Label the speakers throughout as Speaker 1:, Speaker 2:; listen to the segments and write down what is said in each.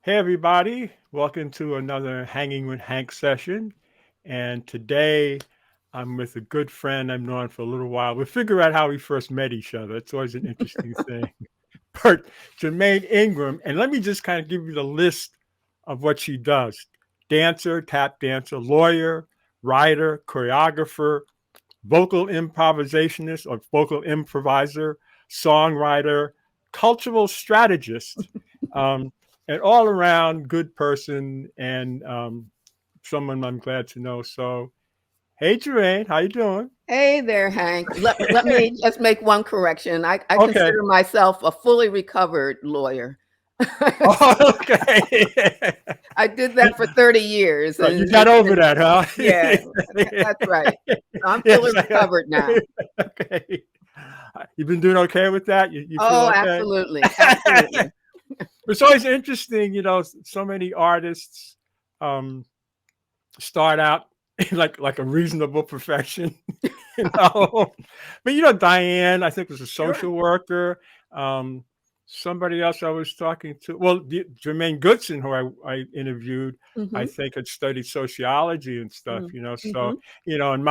Speaker 1: Hey, everybody. Welcome to another Hanging with Hank session. And today I'm with a good friend I've known for a little while. We'll figure out how we first met each other. It's always an interesting thing. But Jermaine Ingram, and let me just kind of give you the list of what she does: dancer, tap dancer, lawyer, writer, choreographer, vocal improvisationist or vocal improviser, songwriter, cultural strategist, um, an all around good person and someone I'm glad to know. So, hey, Jermaine, how you doing?
Speaker 2: Hey there, Hank. Let me just make one correction. I
Speaker 1: Okay.
Speaker 2: consider myself a fully recovered lawyer.
Speaker 1: Oh, okay.
Speaker 2: I did that for 30 years,
Speaker 1: Right, you
Speaker 2: and
Speaker 1: got
Speaker 2: it's
Speaker 1: over
Speaker 2: been,
Speaker 1: that, huh?
Speaker 2: yeah, that's right. So I'm
Speaker 1: Yes.
Speaker 2: fully recovered now.
Speaker 1: Okay. You've been doing okay with that? You feel
Speaker 2: Oh,
Speaker 1: okay?
Speaker 2: absolutely, absolutely.
Speaker 1: It's always interesting, so many artists um, start out in like a reasonable profession, you know. But Diane, I think was a
Speaker 2: Sure.
Speaker 1: social worker. Um, Somebody else I was talking to, well, Jermaine Goodson, who I interviewed, I
Speaker 2: Mm-hmm.
Speaker 1: think had studied sociology and stuff,
Speaker 2: Mm-hmm.
Speaker 1: So, and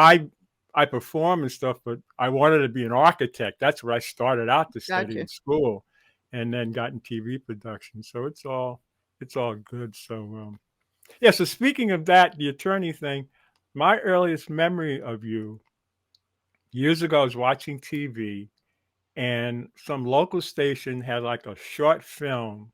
Speaker 1: I perform and stuff, but I wanted to be an architect. That's what I started out to study in
Speaker 2: Gotcha.
Speaker 1: school, and then got in TV production. So it's all good. So yeah. So speaking of that, the attorney thing, my earliest memory of you years ago, I was watching TV, and some local station had like a short film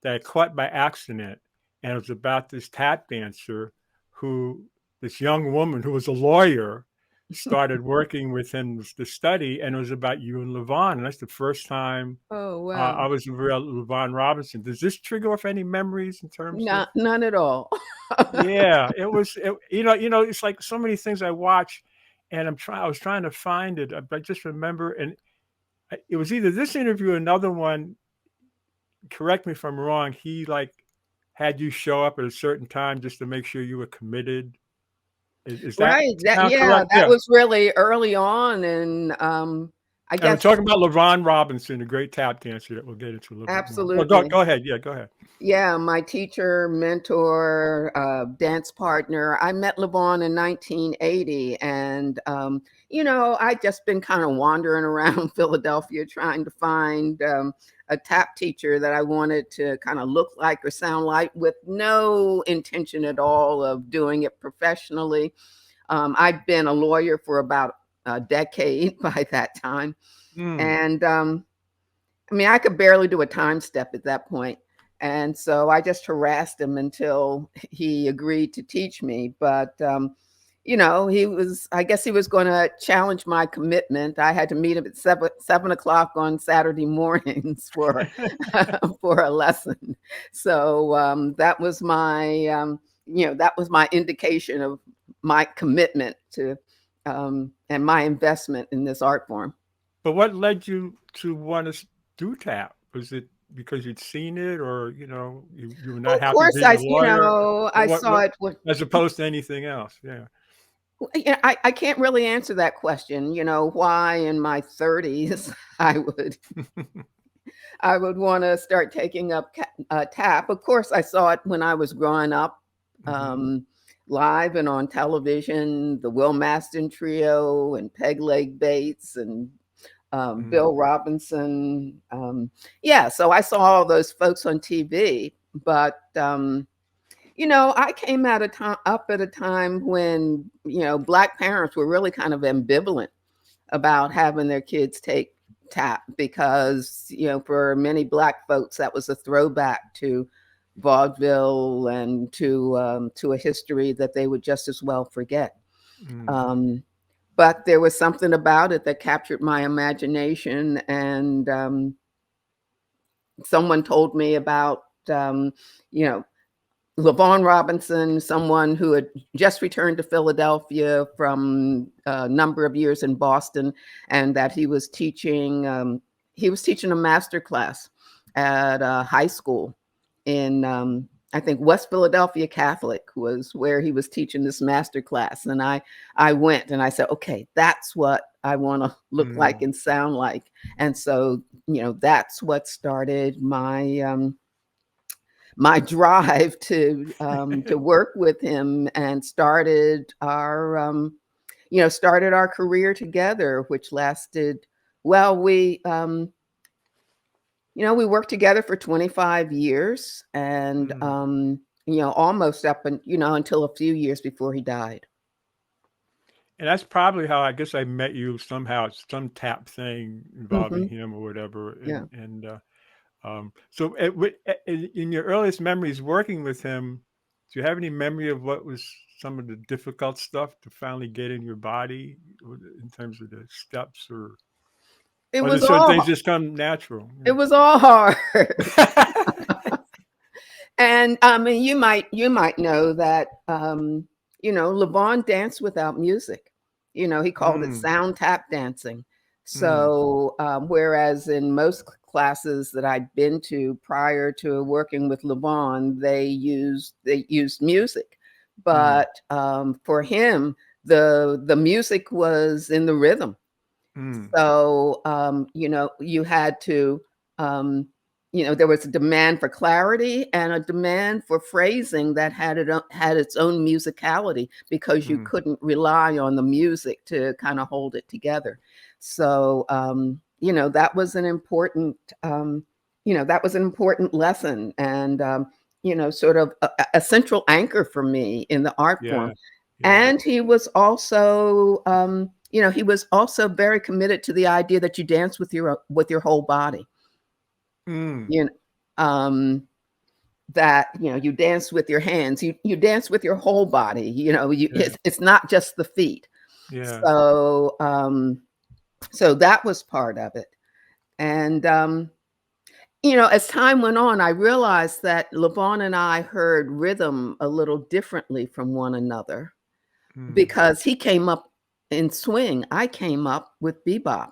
Speaker 1: that I caught by accident, and it was about this tap dancer who, this young woman who was a lawyer, started working with him to study, and it was about you and LaVaughn, and that's the first time
Speaker 2: Oh,
Speaker 1: I
Speaker 2: wow.
Speaker 1: was a real LaVaughn Robinson. Does this trigger off any memories in terms of?
Speaker 2: None at all.
Speaker 1: Yeah, it was. It's like so many things I watch, and I was trying to find it, but I just remember, and it was either this interview or another one. Correct me if I'm wrong. He like had you show up at a certain time just to make sure you were committed. Is that
Speaker 2: Right. That
Speaker 1: sound
Speaker 2: Yeah,
Speaker 1: correct?
Speaker 2: that
Speaker 1: Yeah.
Speaker 2: was really early on, and I
Speaker 1: And we're
Speaker 2: guess
Speaker 1: talking about LaVaughn Robinson, a great tap dancer that we'll get into a little bit more. Well, go
Speaker 2: absolutely.
Speaker 1: go ahead. Yeah, go ahead.
Speaker 2: Yeah, my teacher, mentor, dance partner. I met LaVaughn in 1980. And, I just been kind of wandering around Philadelphia trying to find a tap teacher that I wanted to kind of look like or sound like, with no intention at all of doing it professionally. I'd been a lawyer for about a decade by that time.
Speaker 1: Mm.
Speaker 2: And I mean, I could barely do a time step at that point. And so I just harassed him until he agreed to teach me. But, I guess he was going to challenge my commitment. I had to meet him at 7 o'clock on Saturday mornings for, for a lesson. So that was my indication of my commitment to, and my investment in this art form.
Speaker 1: But what led you to want to do tap? Was it because you'd seen it, or you were
Speaker 2: Well,
Speaker 1: not
Speaker 2: of
Speaker 1: happy
Speaker 2: course,
Speaker 1: being a lawyer?
Speaker 2: I
Speaker 1: What
Speaker 2: saw it with.
Speaker 1: as opposed to anything else? Yeah.
Speaker 2: Yeah, I can't really answer that question. Why in my 30s I would want to start taking up tap. Of course, I saw it when I was growing up,
Speaker 1: Hmm.
Speaker 2: um, live and on television. The Will Maston Trio and Peg Leg Bates and
Speaker 1: Hmm.
Speaker 2: Bill Robinson. Yeah, so I saw all those folks on TV, but I came up at a time when Black parents were really kind of ambivalent about having their kids take tap, because for many Black folks that was a throwback to vaudeville and to a history that they would just as well forget.
Speaker 1: Hmm.
Speaker 2: Um, but there was something about it that captured my imagination, and someone told me about you know LaVaughn Robinson, someone who had just returned to Philadelphia from a number of years in Boston, and that he was teaching. He was teaching a master class at a high school in, I think, West Philadelphia Catholic was where he was teaching this master class. And I went and I said, okay, that's what I want to look like
Speaker 1: Hmm.
Speaker 2: and sound like. And so, that's what started my drive to work with him, and started our career together, which lasted, well, we worked together for 25 years, and almost up until a few years before he died.
Speaker 1: And that's probably how I guess I met you somehow, some tap thing involving him or whatever.
Speaker 2: Yeah.
Speaker 1: So in your earliest memories working with him, do you have any memory of what was some of the difficult stuff to finally get in your body in terms of the steps, or
Speaker 2: It
Speaker 1: certain things just come natural?
Speaker 2: It was all hard. And you might know that LaVaughn danced without music. He called it sound tap dancing. So whereas in most classes that I'd been to prior to working with LaVaughn, they used music, but for him, the music was in the rhythm. So you had to there was a demand for clarity and a demand for phrasing that had its own musicality, because you couldn't rely on the music to kind of hold it together. So that was an important lesson, and sort of a central anchor for me in the art form. And he was also very committed to the idea that you dance with your whole body. That you dance with your hands, you dance with your whole body. It's not just the feet. So that was part of it. And as time went on, I realized that LaVaughn and I heard rhythm a little differently from one another, because he came up in swing, I came up with bebop.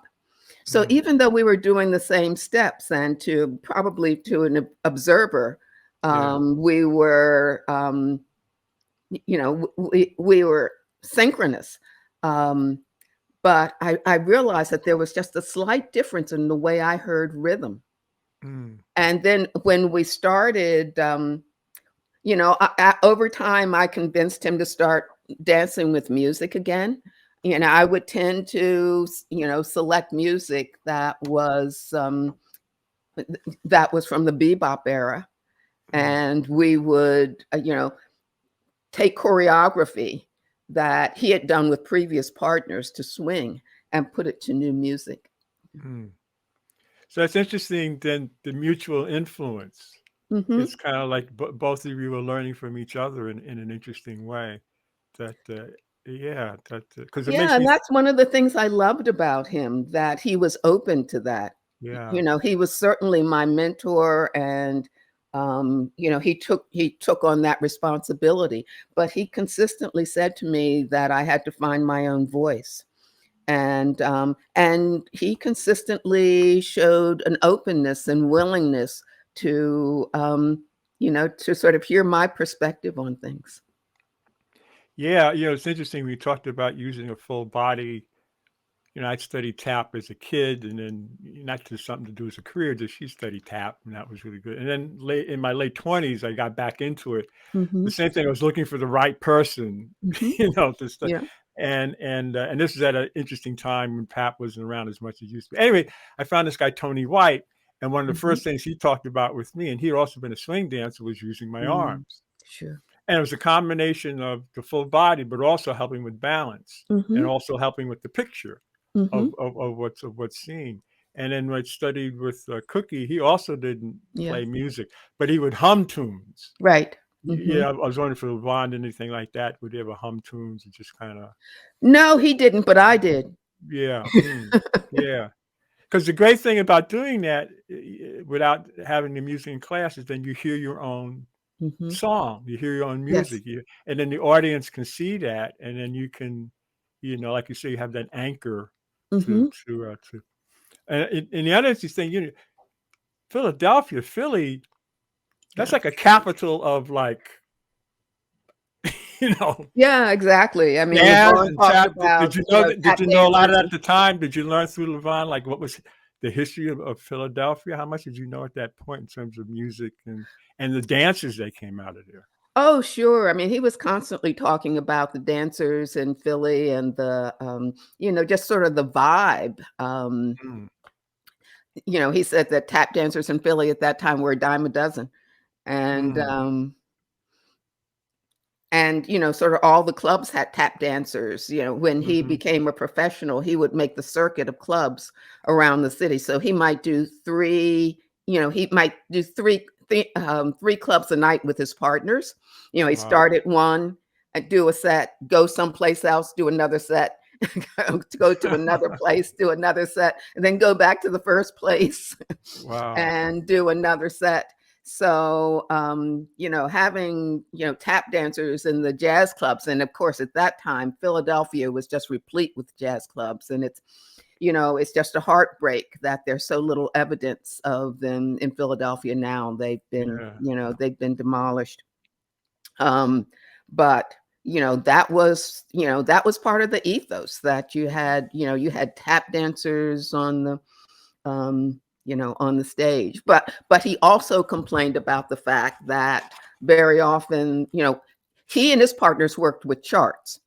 Speaker 2: So even though we were doing the same steps, and probably to an observer, we were, we were synchronous. But I realized that there was just a slight difference in the way I heard rhythm. And then when we started, over time, I convinced him to start dancing with music again. I would tend to, select music that was from the bebop era, and we would, take choreography that he had done with previous partners to swing and put it to new music.
Speaker 1: So it's interesting. Then the mutual influence. It's kind of like both of you are learning from each other in an interesting way. Because
Speaker 2: and that's one of the things I loved about him, that he was open to that. He was certainly my mentor, and he took on that responsibility, but he consistently said to me that I had to find my own voice. And he consistently showed an openness and willingness to to sort of hear my perspective on things.
Speaker 1: Yeah, it's interesting. We talked about using a full body. I studied tap as a kid, and then not just something to do as a career, just she studied tap, and that was really good. And then in my late 20s, I got back into it. The same thing. I was looking for the right person, to study. And this was at an interesting time when tap wasn't around as much as it used to be. Anyway, I found this guy, Tony White, and one of the first things he talked about with me, and he had also been a swing dancer, was using my arms.
Speaker 2: Sure.
Speaker 1: And it was a combination of the full body, but also helping with balance, and also helping with the picture of what's seen. And then when I studied with Cookie, he also didn't play music, but he would hum tunes.
Speaker 2: Right.
Speaker 1: Yeah, I was wondering if LaVaughn did anything like that. Would he ever hum tunes and just kind of?
Speaker 2: No, he didn't, but I did.
Speaker 1: Yeah, yeah. Because the great thing about doing that without having the music in class is then you hear your own song, you hear your own music, and then the audience can see that, and then you can, like you say, you have that anchor to. And the other interesting thing, Philadelphia, Philly, that's like a capital of like,
Speaker 2: Yeah, exactly. I mean,
Speaker 1: did you know a lot of that at the time? Did you learn through LaVaughn, like what was the history of Philadelphia? How much did you know at that point in terms of music and the dances that came out of there?
Speaker 2: Oh, sure. I mean, he was constantly talking about the dancers in Philly and the, just sort of the vibe.
Speaker 1: Mm,
Speaker 2: He said that tap dancers in Philly at that time were a dime a dozen. And,
Speaker 1: mm,
Speaker 2: sort of all the clubs had tap dancers. When he
Speaker 1: mhm.
Speaker 2: became a professional, he would make the circuit of clubs around the city. So he might do three clubs a night with his partners. He
Speaker 1: Wow.
Speaker 2: started one, do a set, go someplace else, do another set, go to another place, do another set, and then go back to the first place
Speaker 1: Wow.
Speaker 2: and do another set. So, having, tap dancers in the jazz clubs. And of course, at that time, Philadelphia was just replete with jazz clubs. And it's just a heartbreak that there's so little evidence of them in Philadelphia now.
Speaker 1: Yeah.
Speaker 2: They've been demolished. But that was part of the ethos that you had tap dancers on the on the stage. But he also complained about the fact that very often, he and his partners worked with charts.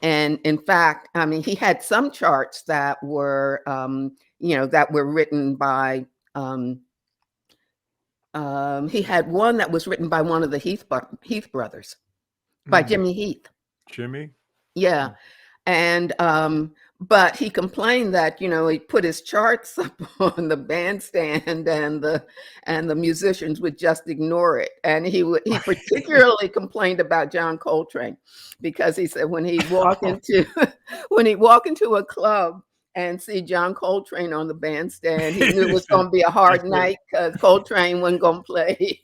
Speaker 2: And in fact, I mean, he had some charts that were, that were written by, he had one that was written by one of the Heath brothers, by
Speaker 1: Mm.
Speaker 2: Jimmy Heath.
Speaker 1: Jimmy?
Speaker 2: Yeah.
Speaker 1: Mm.
Speaker 2: And, but he complained that, he put his charts up on the bandstand and the musicians would just ignore it. And he particularly complained about John Coltrane, because he said when he'd walk into a club and see John Coltrane on the bandstand, he knew it was going to be a hard
Speaker 1: That's
Speaker 2: night, because Coltrane wasn't going to play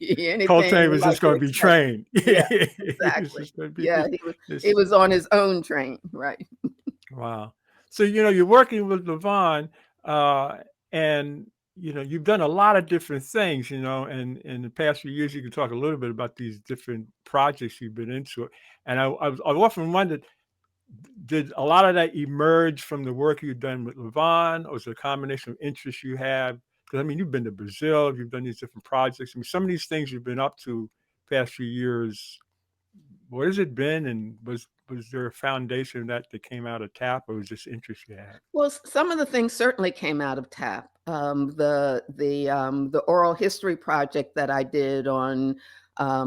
Speaker 1: Coltrane
Speaker 2: anything
Speaker 1: was
Speaker 2: like
Speaker 1: just
Speaker 2: you
Speaker 1: going to be
Speaker 2: expect.
Speaker 1: trained.
Speaker 2: Yeah,
Speaker 1: He was
Speaker 2: exactly.
Speaker 1: just going to be
Speaker 2: Yeah,
Speaker 1: this,
Speaker 2: he
Speaker 1: this.
Speaker 2: was on his own train, right?
Speaker 1: Wow. So, you're working with LaVaughn, uh, and, you've done a lot of different things, and in the past few years, you can talk a little bit about these different projects you've been into. And I've often wondered, did a lot of that emerge from the work you've done with LaVaughn, or is it a combination of interests you have? Because, I mean, you've been to Brazil, you've done these different projects. I mean, some of these things you've been up to past few years, what has it been? And was there a foundation that came out of TAP, or was this interest you had?
Speaker 2: Well, some of the things certainly came out of TAP. The oral history project that I did on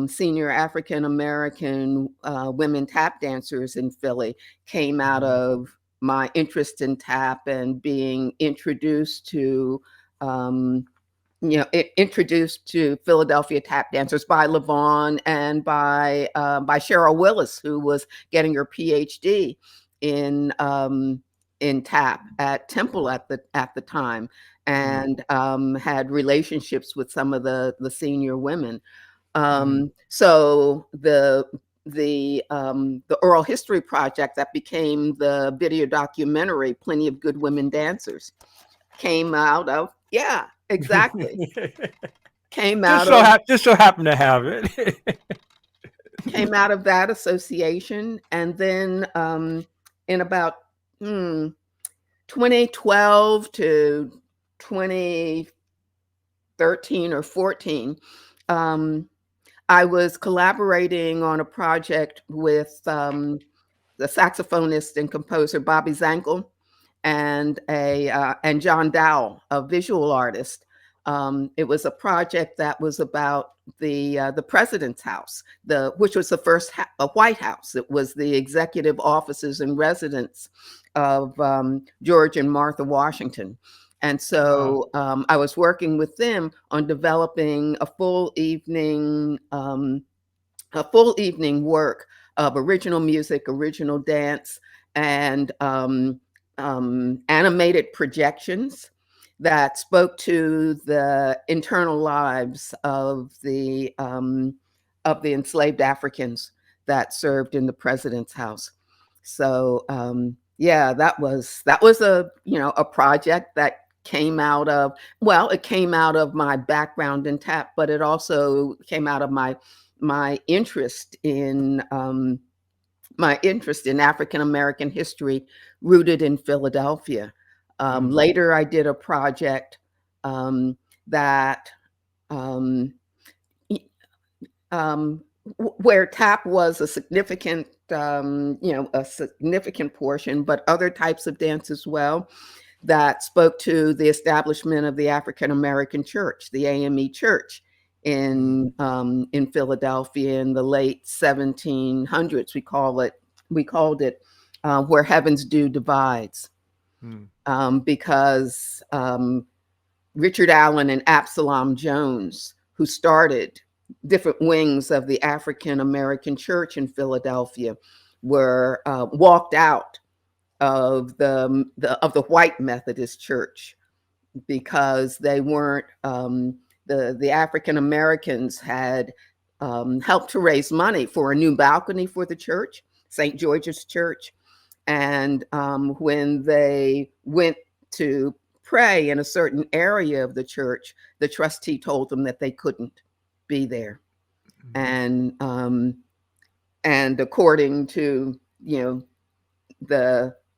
Speaker 2: senior African American women tap dancers in Philly came out
Speaker 1: Mhm.
Speaker 2: of my interest in tap and being introduced to introduced to Philadelphia tap dancers by LaVaughn and by Cheryl Willis, who was getting her PhD in tap at Temple at the time,
Speaker 1: Mm,
Speaker 2: and had relationships with some of the senior women.
Speaker 1: mm.
Speaker 2: So the oral history project that became the video documentary, Plenty of Good Women Dancers, came out of, yeah, exactly. Came out of
Speaker 1: Just so happened to have it.
Speaker 2: came out of that association. And then in about 2012 to 2013 or 14, I was collaborating on a project with the saxophonist and composer Bobby Zankel and John Dowell, a visual artist. It was a project that was about the president's house, which was the first a White House. It was the executive offices and residence of George and Martha Washington. And
Speaker 1: Wow.
Speaker 2: so I was working with them on developing a full evening work of original music, original dance, and animated projections that spoke to the internal lives of the enslaved Africans that served in the president's house. So yeah, that was a project that came out of, it came out of my background in tap, but it also came out of my interest in African American history rooted in Philadelphia. Later, I did a project that where tap was a significant, a significant portion, but other types of dance as well that spoke to the establishment of the African American Church, the AME Church in Philadelphia in the late 1700s. We called it Where Heaven's Dew Divides, because Richard Allen and Absalom Jones, who started different wings of the African American Church in Philadelphia, were walked out of the white Methodist Church because they weren't the African Americans had helped to raise money for a new balcony for the church, St. George's Church, and when they went to pray in a certain area of the church, the trustee told them that they couldn't be there, and according to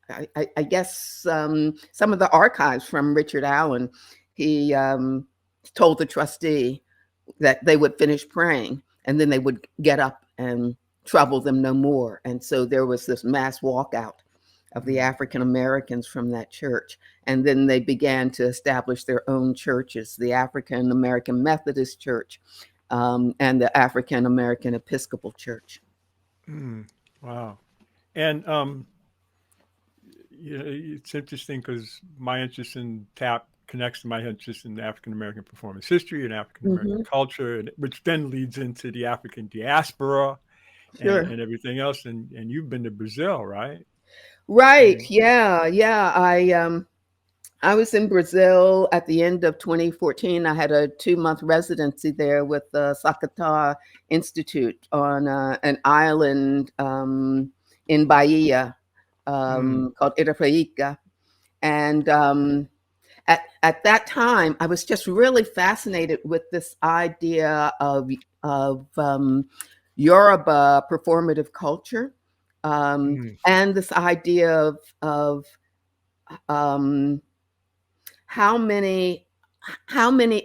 Speaker 2: I guess some of the archives from Richard Allen, he told the trustee that they would finish praying and then they would get up and trouble them no more. And so there was this mass walkout of the African Americans from that church. And then they began to establish their own churches, the African American Methodist Church and the African American Episcopal Church.
Speaker 1: Wow. And it's interesting because my interest in tap connects to my interest in African American performance history and African American culture, which then leads into the African diaspora and everything else. And you've been to Brazil, right?
Speaker 2: Right. Yeah. I was in Brazil at the end of 2014. I had a 2-month residency there with the Sakata Institute on an island in Bahia called Itaparica. And at that time, I was just really fascinated with this idea of Yoruba performative culture, and this idea of how many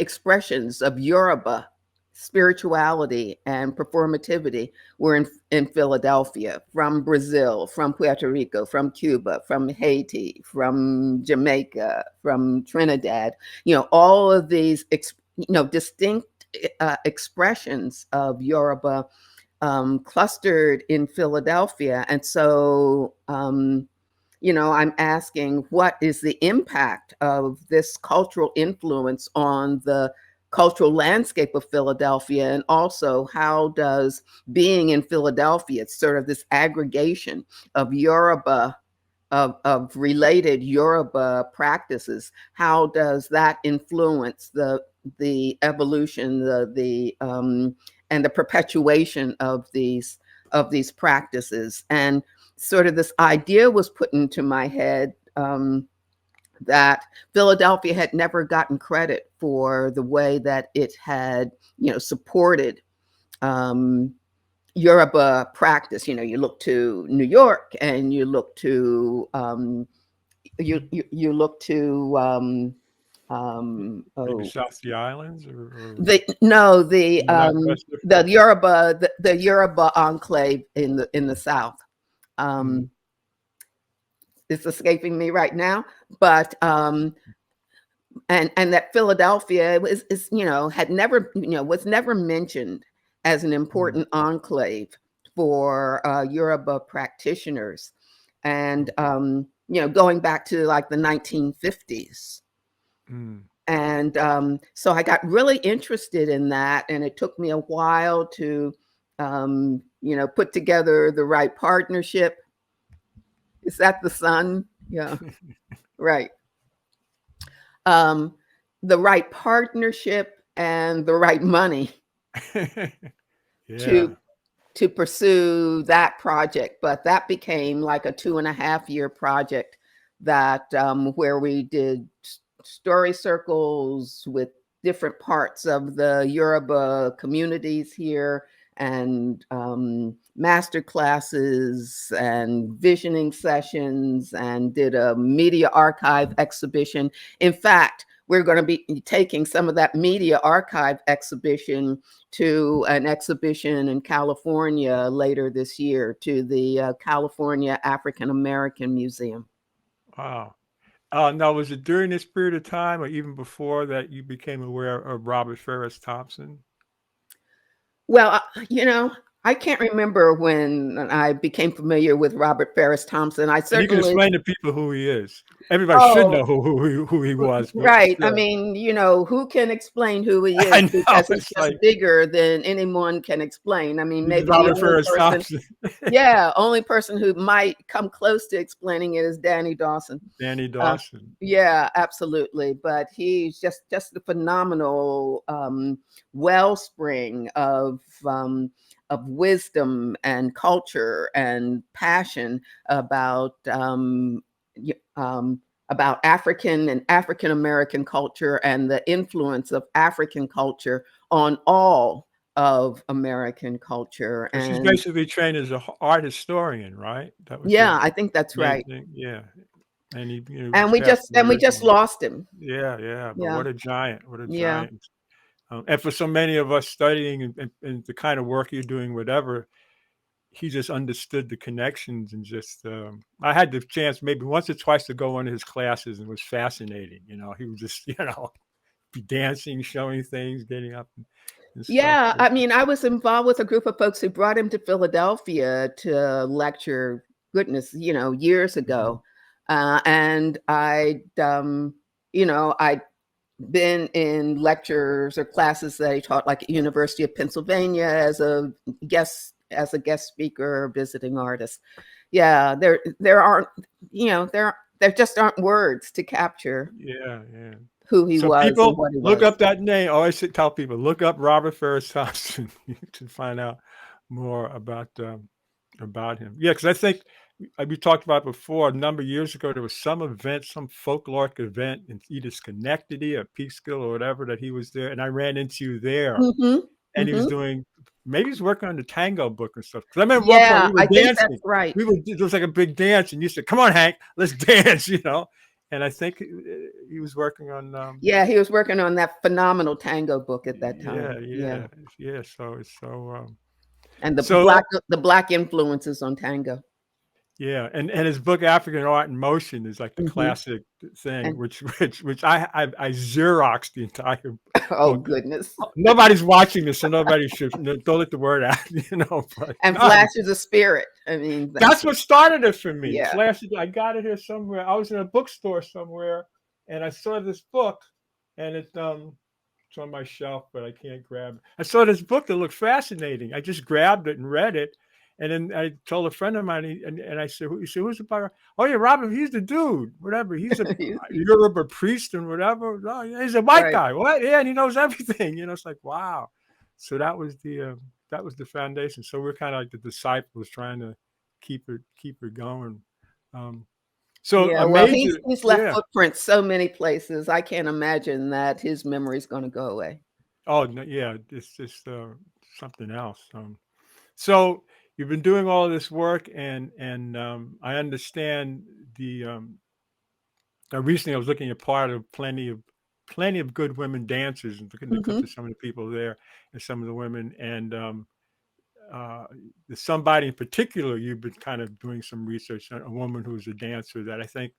Speaker 2: expressions of Yoruba spirituality and performativity were in Philadelphia, from Brazil, from Puerto Rico, from Cuba, from Haiti, from Jamaica, from Trinidad, all of these, distinct expressions of Yoruba clustered in Philadelphia. And so, I'm asking, what is the impact of this cultural influence on the cultural landscape of Philadelphia? And also, how does being in Philadelphia, it's sort of this aggregation of Yoruba, of related Yoruba practices, how does that influence the evolution, and the perpetuation of these practices? And sort of this idea was put into my head that Philadelphia had never gotten credit for the way that it had, supported Yoruba practice. You look to New York, and you look to you look to
Speaker 1: maybe South Sea Islands or
Speaker 2: the Yoruba enclave in the South. It's escaping me right now, but and that Philadelphia had never was never mentioned as an important enclave for Yoruba practitioners, and going back to like the 1950s. And so I got really interested in that, and it took me a while to put together the right partnership. Is that the sun? Yeah. Right. The right partnership and the right money to pursue that project. But that became like a 2.5-year project that where we did story circles with different parts of the Yoruba communities here, and master classes and visioning sessions, and did a media archive exhibition. In fact, we're going to be taking some of that media archive exhibition to an exhibition in California later this year, to the California African American Museum.
Speaker 1: Wow. Now, was it during this period of time or even before that you became aware of Robert Ferris Thompson?
Speaker 2: Well, I can't remember when I became familiar with Robert Ferris Thompson. I
Speaker 1: And you can
Speaker 2: certainly,
Speaker 1: explain to people who he is. Everybody should
Speaker 2: oh,
Speaker 1: know who he was, but
Speaker 2: right. I
Speaker 1: still.
Speaker 2: mean, who can explain who he
Speaker 1: I
Speaker 2: is,
Speaker 1: know,
Speaker 2: because he's
Speaker 1: it's
Speaker 2: just
Speaker 1: like,
Speaker 2: bigger than anyone can explain. I mean,
Speaker 1: he's
Speaker 2: maybe the
Speaker 1: Robert
Speaker 2: only
Speaker 1: Ferris
Speaker 2: person,
Speaker 1: Thompson.
Speaker 2: yeah, only person who might come close to explaining it is Danny Dawson.
Speaker 1: Danny Dawson.
Speaker 2: Yeah, absolutely. But he's just a phenomenal wellspring of wisdom and culture and passion about African and African American culture, and the influence of African culture on all of American culture.
Speaker 1: So she's
Speaker 2: And
Speaker 1: basically trained as an art historian, right? That was
Speaker 2: yeah,
Speaker 1: her
Speaker 2: I think that's
Speaker 1: main
Speaker 2: right.
Speaker 1: thing. Yeah. And he
Speaker 2: And we
Speaker 1: passed
Speaker 2: just
Speaker 1: away recently.
Speaker 2: lost him.
Speaker 1: Yeah, yeah. But
Speaker 2: Yeah,
Speaker 1: what a giant! What a
Speaker 2: yeah.
Speaker 1: giant! And for so many of us studying and the kind of work you're doing, whatever, he just understood the connections and just. I had the chance maybe once or twice to go into his classes, and it was fascinating. He would just be dancing, showing things, getting up and stuff.
Speaker 2: Yeah, I mean, I was involved with a group of folks who brought him to Philadelphia to lecture, goodness, years
Speaker 1: Mhm.
Speaker 2: ago. And I'd been in lectures or classes that he taught, like at University of Pennsylvania, as a guest speaker or visiting artist. Yeah, there aren't, there just aren't words to capture
Speaker 1: Yeah, yeah.
Speaker 2: who he
Speaker 1: So
Speaker 2: was and
Speaker 1: people
Speaker 2: what he
Speaker 1: look
Speaker 2: was.
Speaker 1: up that name. I always tell people, look up Robert Ferris Thompson to find out more about him. Yeah, because I think we talked about before a number of years ago. There was some event, some folkloric event in either Schenectady or Peekskill or whatever that he was there, and I ran into you there,
Speaker 2: Hmm.
Speaker 1: and he was
Speaker 2: Hmm.
Speaker 1: doing. Maybe he's working on the tango book and stuff. Because I remember at one point
Speaker 2: Yeah,
Speaker 1: we were
Speaker 2: I think that's
Speaker 1: dancing.
Speaker 2: right.
Speaker 1: There was like a big dance, and you said, "Come on, Hank, let's dance," And I think he was working on.
Speaker 2: Yeah, he was working on that phenomenal tango book at that
Speaker 1: Yeah,
Speaker 2: time. Yeah.
Speaker 1: yeah, yeah. So it's
Speaker 2: And
Speaker 1: so
Speaker 2: the black influences on tango.
Speaker 1: yeah, and his book African Art in Motion is like the
Speaker 2: Hmm.
Speaker 1: classic thing,
Speaker 2: And
Speaker 1: which I Xeroxed the entire
Speaker 2: oh
Speaker 1: book.
Speaker 2: goodness.
Speaker 1: Nobody's watching this, so nobody should don't let the word out, But
Speaker 2: And
Speaker 1: no,
Speaker 2: Flashes of Spirit. I mean,
Speaker 1: that's what started it for me.
Speaker 2: yeah.
Speaker 1: Flash, I got it here somewhere. I was in a bookstore somewhere, and I saw this book, and it's on my shelf, but I can't grab it. I saw this book that looked fascinating. I just grabbed it and read it, and then I told a friend of mine, and I said, "He said, who's the buyer? Oh yeah, Robert. He's the dude. Whatever. He's a Yoruba priest and whatever. Oh, yeah, he's a white
Speaker 2: Right.
Speaker 1: guy. What? Yeah, and he knows everything. It's like wow. So that was the foundation. So we're kind of like the disciples trying to keep it going. Um, so
Speaker 2: Yeah.
Speaker 1: a
Speaker 2: Well,
Speaker 1: major,
Speaker 2: he's left
Speaker 1: yeah.
Speaker 2: footprints so many places. I can't imagine that his memory is going to go away.
Speaker 1: Oh no, yeah, it's just something else. So you've been doing all this work, and I understand the. Recently, I was looking at part of plenty of good women dancers, and looking up
Speaker 2: Hmm.
Speaker 1: to some of the people there and some of the women, and there's somebody in particular you've been kind of doing some research on, a woman who's a dancer that I think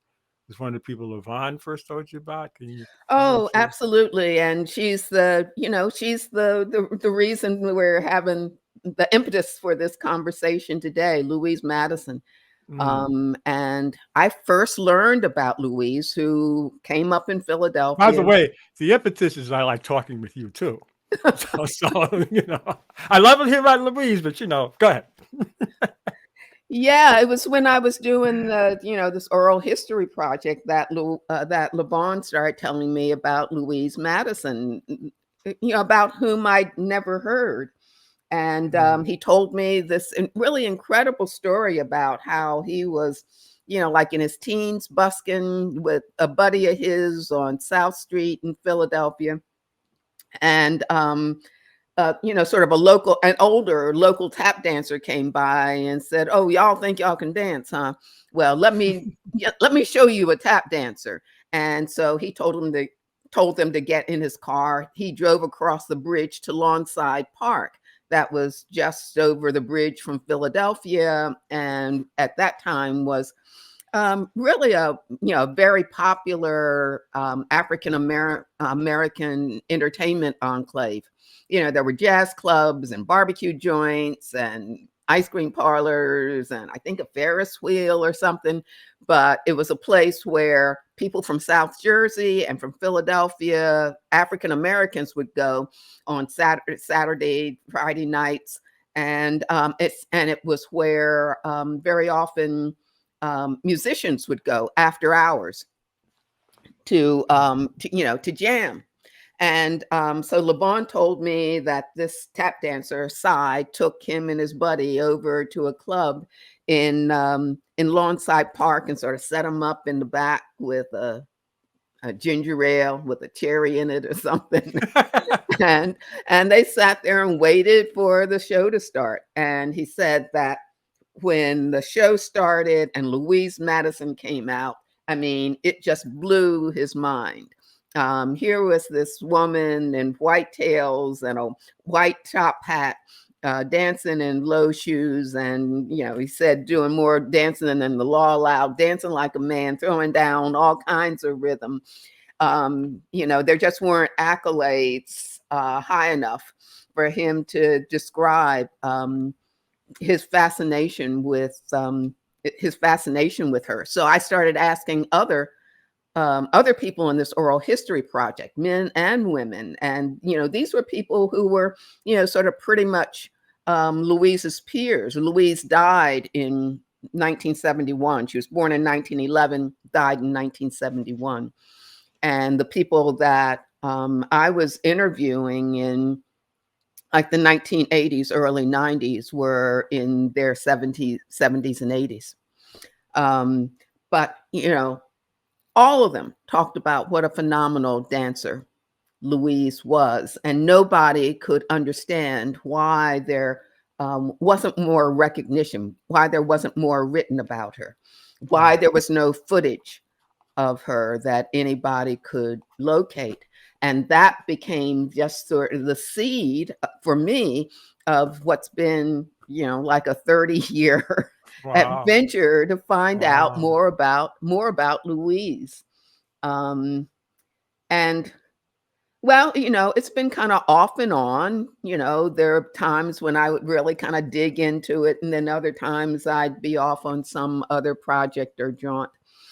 Speaker 1: was one of the people LaVaughn first told you about. Can you go
Speaker 2: Oh,
Speaker 1: into?
Speaker 2: absolutely. And she's she's the reason we're having the impetus for this conversation today, Louise Madison.
Speaker 1: Mm.
Speaker 2: And I first learned about Louise, who came up in
Speaker 1: By the
Speaker 2: Philadelphia.
Speaker 1: way, the impetus is I like talking with you too. So I love to hear about Louise, but go ahead.
Speaker 2: Yeah, it was when I was doing this oral history project that that LaVaughn started telling me about Louise Madison, about whom I'd never heard. And
Speaker 1: Mm.
Speaker 2: he told me this really incredible story about how he was, like in his teens, busking with a buddy of his on South Street in Philadelphia. And sort of an older local tap dancer came by and said, "Oh, y'all think y'all can dance, huh? Well, let me show you a tap dancer." And so he told them to get in his car. He drove across the bridge to Lawnside Park. That was just over the bridge from Philadelphia, and at that time was really a very popular African American entertainment enclave. There were jazz clubs and barbecue joints and ice cream parlors and I think a Ferris wheel or something. But it was a place where people from South Jersey and from Philadelphia, African Americans, would go on Saturday, Friday nights, and it was where very often musicians would go after hours to jam. And so LaVaughn told me that this tap dancer, Cy, took him and his buddy over to a club in Lawnside Park and sort of set him up in the back with a ginger ale with a cherry in it or something. and they sat there and waited for the show to start. And he said that when the show started and Louise Madison came out, I mean, it just blew his mind. Here was this woman in white tails and a white top hat, dancing in low shoes, and he said doing more dancing than the law allowed, dancing like a man, throwing down all kinds of rhythm. There just weren't accolades high enough for him to describe his fascination with her. So I started asking other people in this oral history project, men and women, and these were people who were sort of pretty much Louise's peers. Louise died in 1971. She was born in 1911, died in 1971, and the people that I was interviewing in like the 1980s, early 90s, were in their 70s and 80s. But, all of them talked about what a phenomenal dancer Louise was. And nobody could understand why there wasn't more recognition, why there wasn't more written about her, why there was no footage of her that anybody could locate. And that became just sort of the seed for me of what's been, like a 30-year adventure to find out more about Louise. And well, it's been kind of off and on. There are times when I would really kind of dig into it, and then other times I'd be off on some other project or jaunt.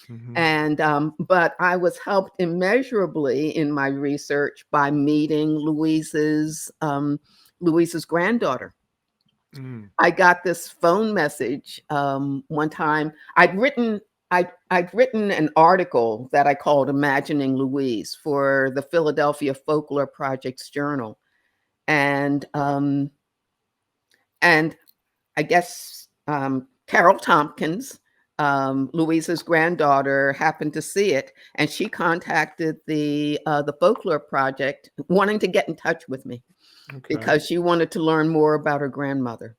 Speaker 2: Mm-hmm. And but I was helped immeasurably in my research by meeting Louise's granddaughter. Mm. I got this phone message one time. I'd written an article that I called "Imagining Louise" for the Philadelphia Folklore Project's journal, and I guess Carol Tompkins, Louise's granddaughter, happened to see it, and she contacted the Folklore Project wanting to get in touch with me because she wanted to learn more about her grandmother.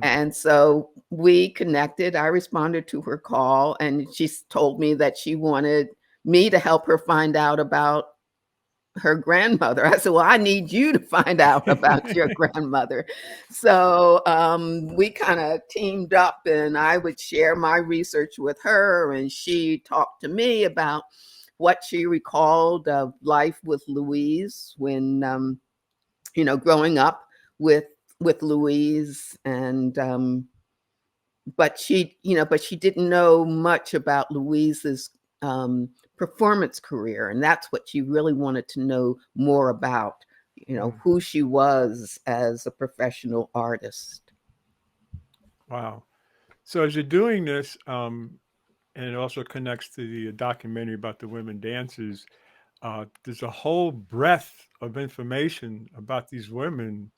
Speaker 2: And so we connected. I responded to her call, and she told me that she wanted me to help her find out about her grandmother. I said, well, I need you to find out about your grandmother. So we kind of teamed up, and I would share my research with her, and she talked to me about what she recalled of life with Louise when, growing up with Louise. And but she didn't know much about Louise's performance career, and that's what she really wanted to know more about, who she was as a professional artist.
Speaker 1: Wow. So as you're doing this, and it also connects to the documentary about the women dancers, there's a whole breadth of information about these women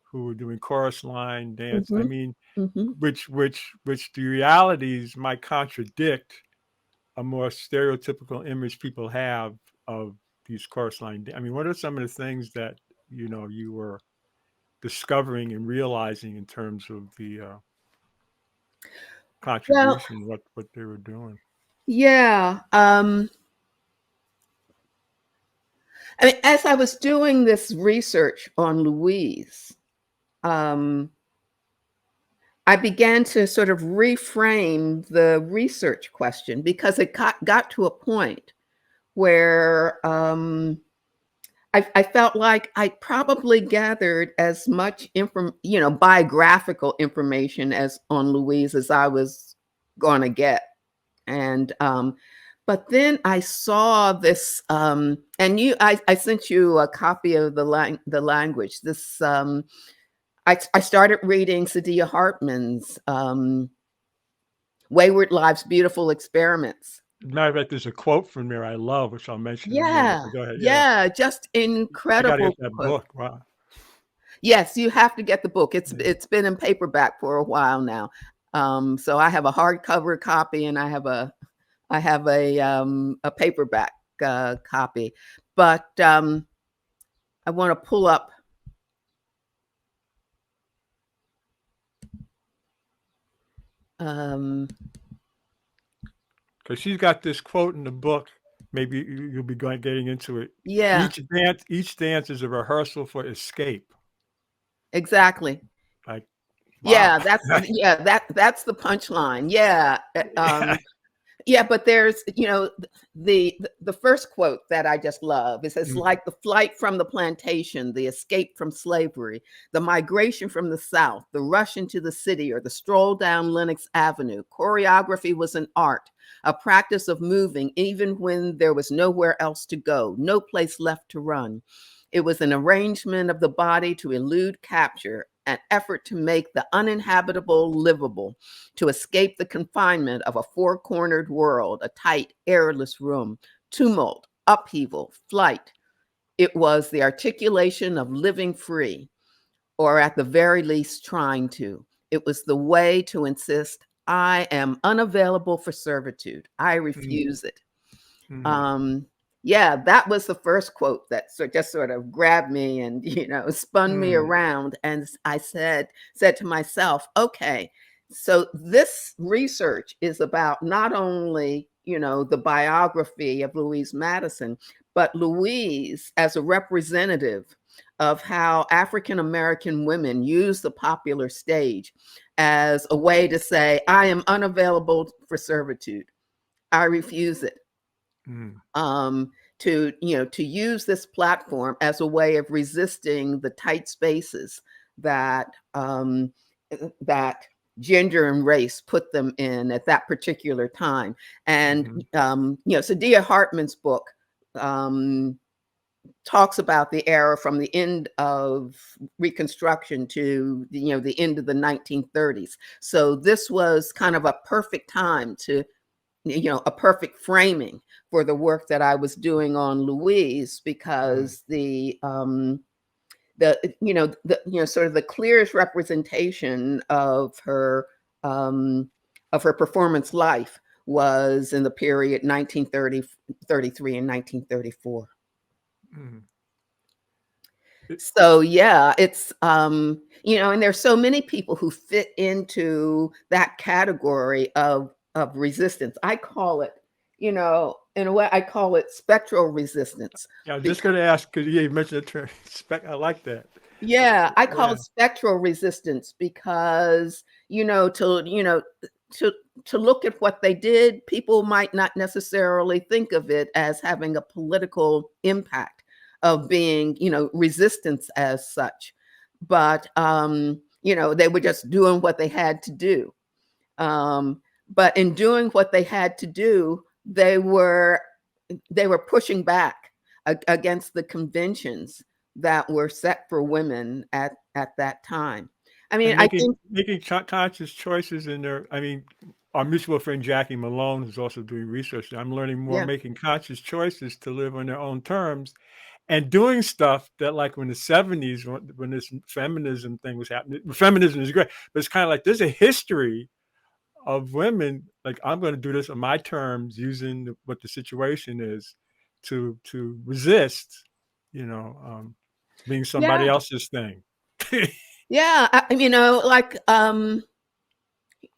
Speaker 1: who were doing chorus line dance. Mm-hmm. I mean, which the realities might contradict a more stereotypical image people have of these chorus line. I mean, what are some of the things that you were discovering and realizing in terms of the
Speaker 2: Well,
Speaker 1: contribution, what they were doing.
Speaker 2: yeah. I mean, as I was doing this research on Louise, um, I began to sort of reframe the research question because it got to a point where I felt like I probably gathered as much biographical information as on Louise as I was going to get. And but then I saw this, and I sent you a copy of the language. This I started reading Sadia Hartman's "Wayward Lives, Beautiful Experiments."
Speaker 1: Matter of fact, there's a quote from there I love, which I'll mention in a minute.
Speaker 2: Yeah,
Speaker 1: But go ahead. Yeah,
Speaker 2: yeah, just
Speaker 1: I got to
Speaker 2: incredible
Speaker 1: get that
Speaker 2: quote.
Speaker 1: book. Wow.
Speaker 2: Yes, you have to get the book. It's
Speaker 1: Yeah.
Speaker 2: it's been in paperback for a while now. So I have a hardcover copy and I have a paperback copy. But I want to pull up.
Speaker 1: Because she's got this quote in the book. Maybe you'll be getting into it.
Speaker 2: Yeah,
Speaker 1: Each dance is a rehearsal for escape.
Speaker 2: exactly.
Speaker 1: Like, wow.
Speaker 2: Yeah, that's the punchline. Yeah. Yeah, but there's, the first quote that I just love. It says, like the flight from the plantation, the escape from slavery, the migration from the South, the rush into the city, or the stroll down Lenox Avenue. Choreography was an art, a practice of moving even when there was nowhere else to go, no place left to run. It was an arrangement of the body to elude capture, an effort to make the uninhabitable livable, to escape the confinement of a four-cornered world, a tight, airless room, tumult, upheaval, flight. It was the articulation of living free, or at the very least trying to. It was the way to insist, I am unavailable for servitude. I refuse it.
Speaker 1: Mm-hmm.
Speaker 2: Yeah, that was the first quote that just sort of grabbed me and spun me around. And I said to myself, okay, so this research is about not only the biography of Louise Madison, but Louise as a representative of how African American women use the popular stage as a way to say, I am unavailable for servitude. I refuse it. To use this platform as a way of resisting the tight spaces that that gender and race put them in at that particular time. And Sadia Hartman's book talks about the era from the end of Reconstruction to the end of the 1930s. So this was kind of a perfect time to a perfect framing for the work that I was doing on Louise, because the sort of the clearest representation of her performance life was in the period 1933 and 1934. So yeah, it's and there's so many people who fit into that category of resistance. I call it, in a way, I call it spectral resistance.
Speaker 1: Yeah, I was just going to ask because you mentioned the term I like that.
Speaker 2: Yeah, I call it spectral resistance because to look at what they did, people might not necessarily think of it as having a political impact of being, resistance as such. But, they were just doing what they had to do. But in doing what they had to do, they were pushing back against the conventions that were set for women at that time. I mean,
Speaker 1: And
Speaker 2: I think
Speaker 1: making conscious choices in their, I mean, our mutual friend Jackie Malone, who's also doing research, I'm learning more, making conscious choices to live on their own terms and doing stuff that, like, when the 70s, when this feminism thing was happening, feminism is great, but it's kind of like there's a history of women, like, I'm going to do this on my terms using what the situation is to resist, being somebody else's thing.
Speaker 2: Yeah, like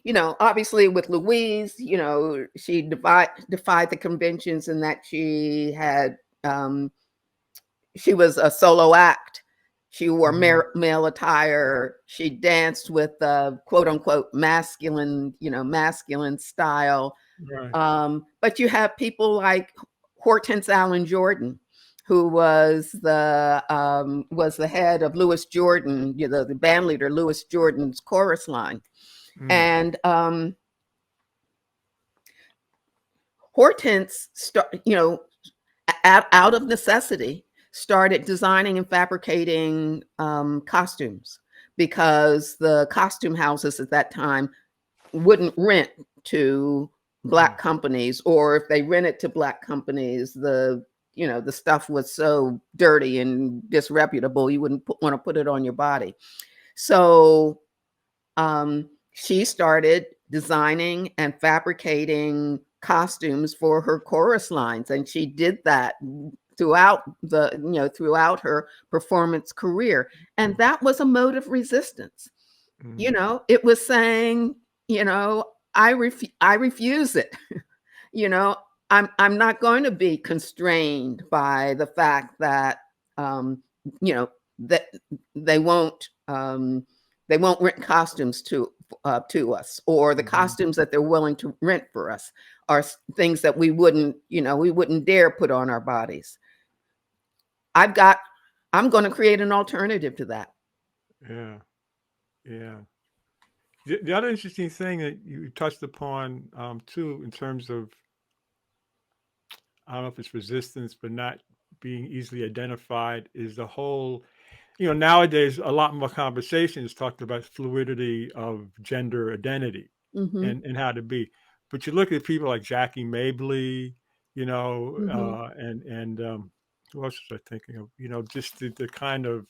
Speaker 2: obviously with Louise, she defied the conventions in that she was a solo act. She wore male attire. She danced with quote unquote masculine style.
Speaker 1: Right.
Speaker 2: But you have people like Hortense Allen Jordan, who was the head of Louis Jordan, the band leader Louis Jordan's chorus line. And Hortense, out of necessity, started designing and fabricating costumes, because the costume houses at that time wouldn't rent to Black companies, or if they rented to Black companies, the stuff was so dirty and disreputable, you wouldn't want to put it on your body. So she started designing and fabricating costumes for her chorus lines, and she did that throughout her performance career, and that was a mode of resistance. It was saying, I refuse it. I'm not going to be constrained by the fact that that they won't rent costumes to us, or the costumes that they're willing to rent for us are things that we wouldn't dare put on our bodies. I'm going to create an alternative to that.
Speaker 1: Yeah. The other interesting thing that you touched upon too, in terms of, I don't know if it's resistance, but not being easily identified, is the whole, nowadays a lot more conversations talked about fluidity of gender identity and how to be. But you look at people like Jackie Mabley, and who else was I thinking of? Just the kind of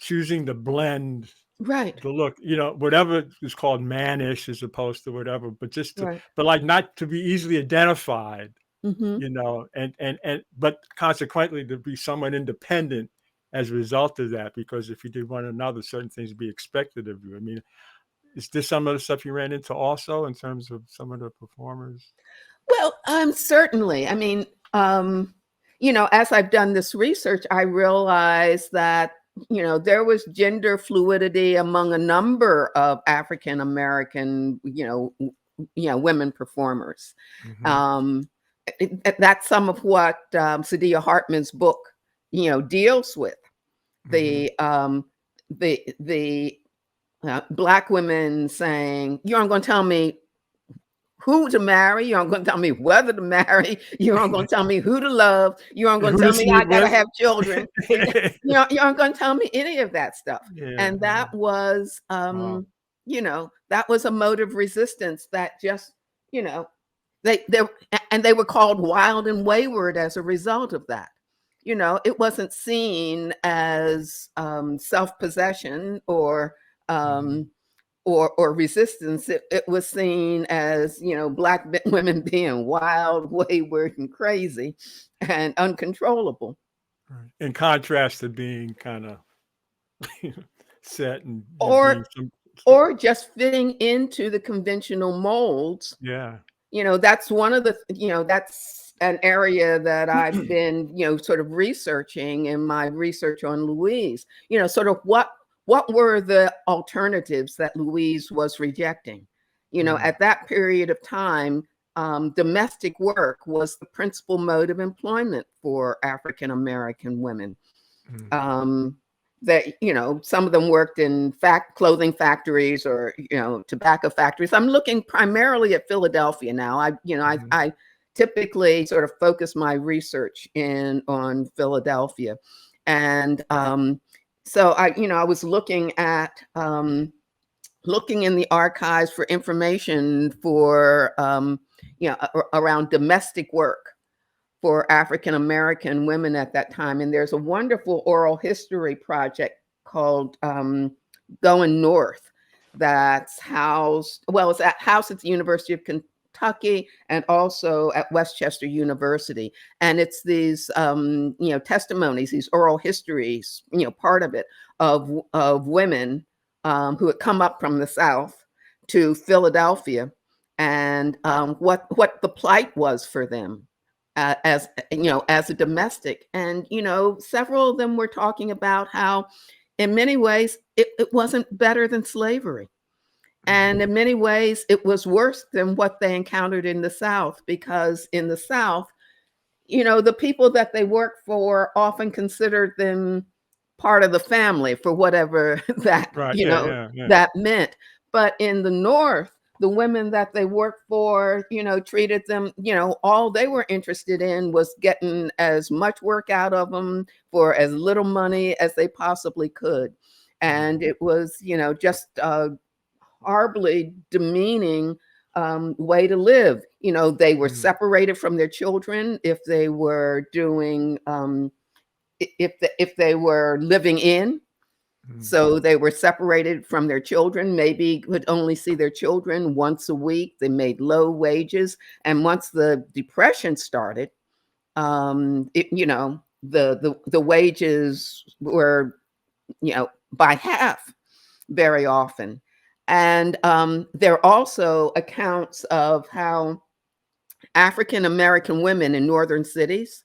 Speaker 1: choosing to blend the look, whatever is called mannish as opposed to whatever, but just but like not to be easily identified, but consequently to be somewhat independent as a result of that, because if you did one another, certain things would be expected of you. I mean, is this some of the stuff you ran into also in terms of some of the performers?
Speaker 2: Well, certainly. I mean, as I've done this research, I realized that there was gender fluidity among a number of African American women performers. That's some of what Saidiya Hartman's book deals with. The Black women saying, you aren't going to tell me who to marry, you aren't going to tell me whether to marry, you aren't going to tell me who to love, you aren't going to tell me I gotta have children, you aren't going to tell me any of that stuff. And that was that was a mode of resistance that just they were called wild and wayward as a result of that. It wasn't seen as self-possession or resistance. It was seen as Black women being wild, wayward, and crazy, and uncontrollable.
Speaker 1: In contrast to being kind of set and
Speaker 2: or just fitting into the conventional molds. That's one of the that's an area that I've been sort of researching in my research on Louise. Sort of what were the alternatives that Louise was rejecting? At that period of time, domestic work was the principal mode of employment for African American women. That some of them worked in clothing factories or tobacco factories. I'm looking primarily at Philadelphia now. I typically sort of focus my research on Philadelphia, and so I was looking at looking in the archives for information for around domestic work for African American women at that time. And there's a wonderful oral history project called Going North that's housed at the University of Kentucky and also at Westchester University. And it's these, testimonies, these oral histories, part of it of women who had come up from the South to Philadelphia, and what the plight was for them as as a domestic. And several of them were talking about how in many ways it wasn't better than slavery, and in many ways it was worse than what they encountered in the South, because in the South, the people that they worked for often considered them part of the family, for whatever that
Speaker 1: Right. Yeah.
Speaker 2: that meant. But in the North, the women that they worked for, treated them, all they were interested in was getting as much work out of them for as little money as they possibly could. And it was, just a horribly demeaning way to live. They were separated from their children if they were doing, if they were living in. So they were separated from their children, maybe could only see their children once a week. They made low wages. And once the Depression started, the wages were, by half very often. And there are also accounts of how African American women in northern cities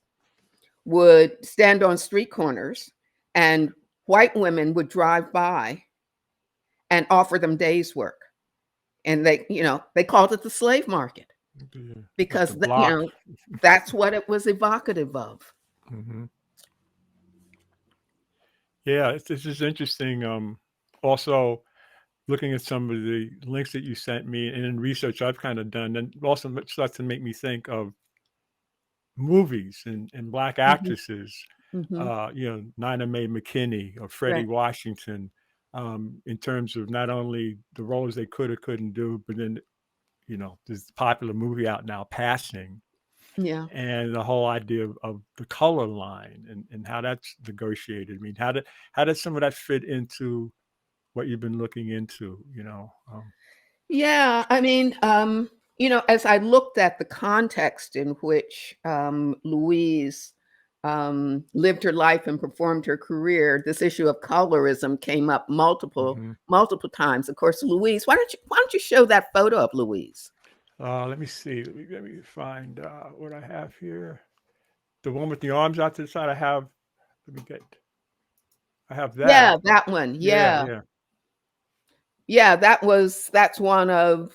Speaker 2: would stand on street corners, and white women would drive by and offer them days work. And they called it the slave market, because that's what it was evocative of.
Speaker 1: Yeah, this is interesting. Also, looking at some of the links that you sent me, and in research I've kind of done, and also starts to make me think of movies and Black actresses. Nina Mae McKinney or Freddie
Speaker 2: Right.
Speaker 1: Washington, in terms of not only the roles they could or couldn't do, but then, there's a popular movie out now, Passing.
Speaker 2: Yeah.
Speaker 1: And the whole idea of the color line and how that's negotiated. I mean, how did some of that fit into what you've been looking into,
Speaker 2: Yeah, I mean, as I looked at the context in which Louise lived her life and performed her career, this issue of colorism came up multiple times. Of course, Louise, why don't you show that photo of Louise?
Speaker 1: Let me see. Let me find what I have here. The one with the arms out to the side. I have that.
Speaker 2: Yeah, that one. Yeah. Yeah, that's one of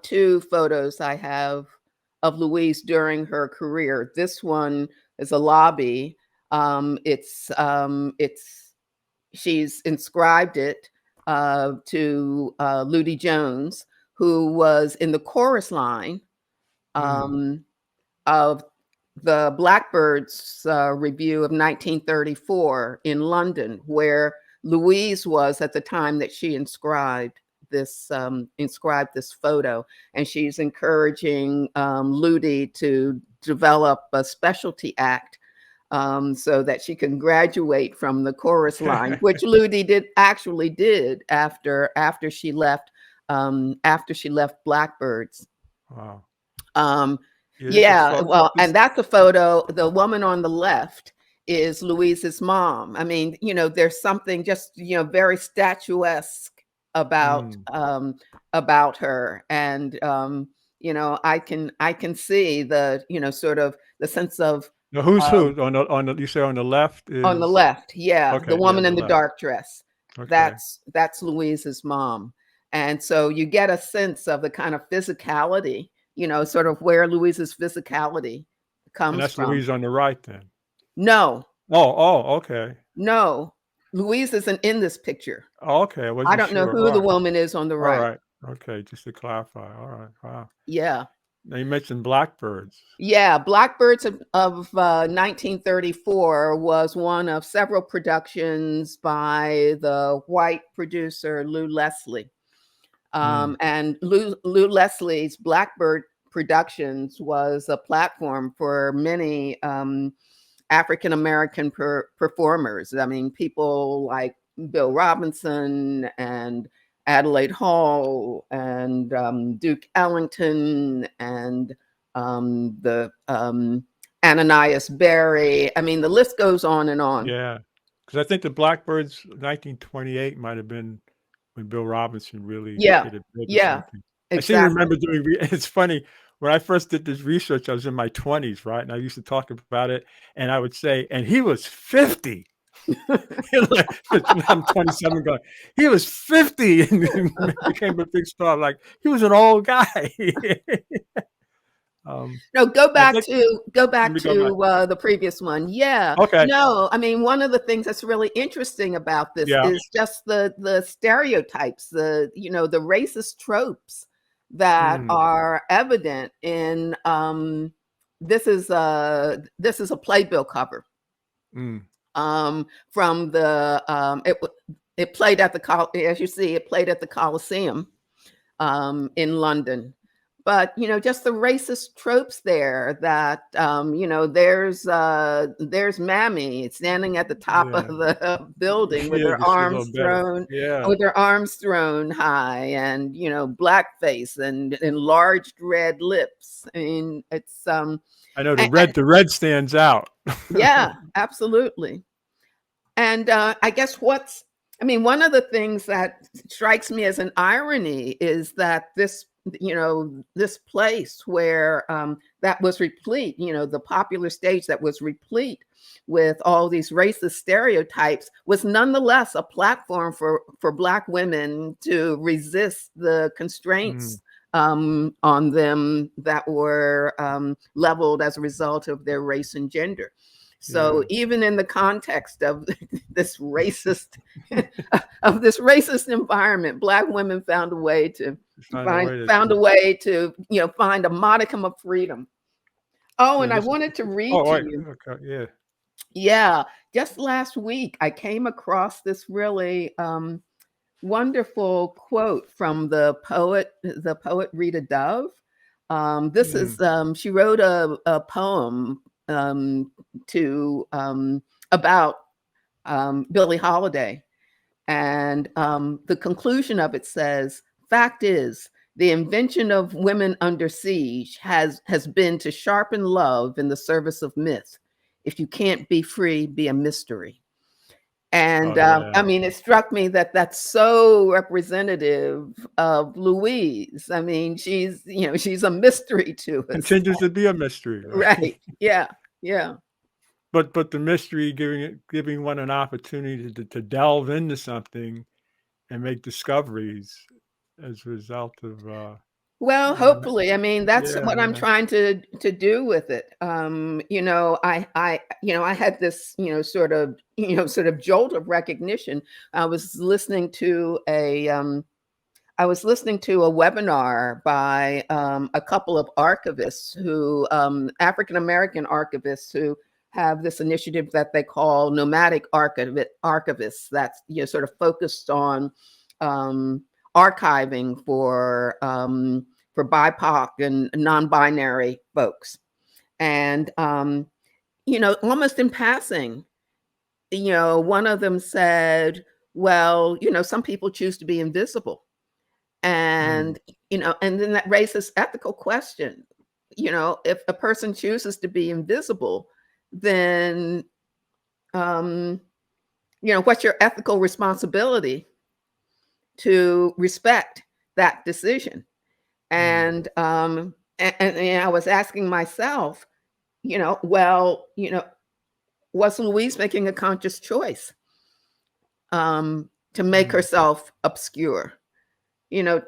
Speaker 2: two photos I have of Louise during her career. This one is a lobby. She's inscribed it to Ludi Jones, who was in the chorus line of the Blackbirds review of 1934 in London, where Louise was at the time that she inscribed this photo. And she's encouraging Ludi to develop a specialty act so that she can graduate from the chorus line, which Ludi did after she left Blackbirds.
Speaker 1: Wow.
Speaker 2: Well, and that's a photo. The woman on the left is Louise's mom. I mean, there's something just, very statuesque about her. And, I can see the, sort of the sense of.
Speaker 1: Now, who's who on the you say on the left is
Speaker 2: on the left? Yeah.
Speaker 1: Okay,
Speaker 2: the woman in the
Speaker 1: left.
Speaker 2: dark dress.
Speaker 1: Okay.
Speaker 2: That's Louise's mom. And so you get a sense of the kind of physicality, sort of where Louise's physicality comes from.
Speaker 1: And that's Louise on the right then?
Speaker 2: No.
Speaker 1: Oh, okay.
Speaker 2: No. Louise isn't in this picture.
Speaker 1: Oh, okay.
Speaker 2: I don't know who the woman is on the right.
Speaker 1: All right. Okay, just to clarify. All right. Wow.
Speaker 2: Yeah.
Speaker 1: Now you mentioned Blackbirds.
Speaker 2: Yeah, Blackbirds of 1934 was one of several productions by the white producer Lou Leslie. And Lou Leslie's Blackbird Productions was a platform for many African American performers. I mean, people like Bill Robinson and Adelaide Hall and Duke Ellington and the Ananias Berry. I mean, the list goes on and on.
Speaker 1: Yeah, because I think the Blackbirds 1928 might have been when Bill Robinson really
Speaker 2: Yeah,
Speaker 1: hit it big or
Speaker 2: yeah,
Speaker 1: something. I seem to
Speaker 2: exactly.
Speaker 1: remember doing. It's funny when I first did this research. I was in my 20s, right, and I used to talk about it, and I would say, and he was 50. I'm 27 going, he was 50 and became a big star. Like, he was an old guy.
Speaker 2: No,
Speaker 1: I think,
Speaker 2: go
Speaker 1: let
Speaker 2: back
Speaker 1: me go back.
Speaker 2: to the previous one. Yeah.
Speaker 1: Okay.
Speaker 2: No, I mean, one of the things that's really interesting about this
Speaker 1: Yeah.
Speaker 2: is just the stereotypes, the racist tropes that
Speaker 1: Mm,
Speaker 2: are evident in this is a playbill cover
Speaker 1: mm,
Speaker 2: from the it played at the as you see, it played at the Coliseum in London. But just the racist tropes there. That there's Mammy standing at the top of
Speaker 1: yeah.
Speaker 2: the building
Speaker 1: Yeah, to see a little better. Yeah.
Speaker 2: with her arms thrown high, and blackface and enlarged red lips. I mean, it's
Speaker 1: I know
Speaker 2: a-
Speaker 1: the red stands out.
Speaker 2: yeah, absolutely. And I guess one of the things that strikes me as an irony is that this place where that was replete, the popular stage that was replete with all these racist stereotypes, was nonetheless a platform for Black women to resist the
Speaker 1: Mm,
Speaker 2: constraints on them that were leveled as a result of their race and gender. So
Speaker 1: yeah.
Speaker 2: even in the context of this racist of this racist environment, Black women found a way to
Speaker 1: Find a way
Speaker 2: find a modicum of freedom. Oh,
Speaker 1: yeah,
Speaker 2: and I
Speaker 1: this is,
Speaker 2: wanted to read
Speaker 1: oh,
Speaker 2: to
Speaker 1: wait.
Speaker 2: you.
Speaker 1: Okay. Yeah.
Speaker 2: Yeah, just last week I came across this really wonderful quote from the poet Rita Dove. This
Speaker 1: Mm,
Speaker 2: is She wrote a poem to about Billie Holiday, and the conclusion of it says, "Fact is, the invention of women under siege has been to sharpen love in the service of myth. If you can't be free, be a mystery." And
Speaker 1: oh, yeah.
Speaker 2: I mean, it struck me that that's so representative of Louise. I mean, she's a mystery to us.
Speaker 1: Continues to be a mystery, right?
Speaker 2: Right. Yeah. Yeah.
Speaker 1: But the mystery giving one an opportunity to delve into something and make discoveries as a result of
Speaker 2: Well,
Speaker 1: um,
Speaker 2: hopefully. I mean, that's
Speaker 1: yeah,
Speaker 2: what I'm
Speaker 1: yeah.
Speaker 2: trying to do with it. I had this, sort of jolt of recognition. I was listening to a webinar by a couple of archivists African American archivists who have this initiative that they call nomadic archivists. That's sort of focused on um, archiving for BIPOC and non-binary folks. And almost in passing, one of them said, "Well, some people choose to be invisible."
Speaker 1: Mm,
Speaker 2: And and then that raises ethical question. If a person chooses to be invisible, then what's your ethical responsibility to respect that decision?
Speaker 1: mm,
Speaker 2: And I was asking myself, well, was Louise making a conscious choice to make
Speaker 1: mm,
Speaker 2: herself obscure? You know,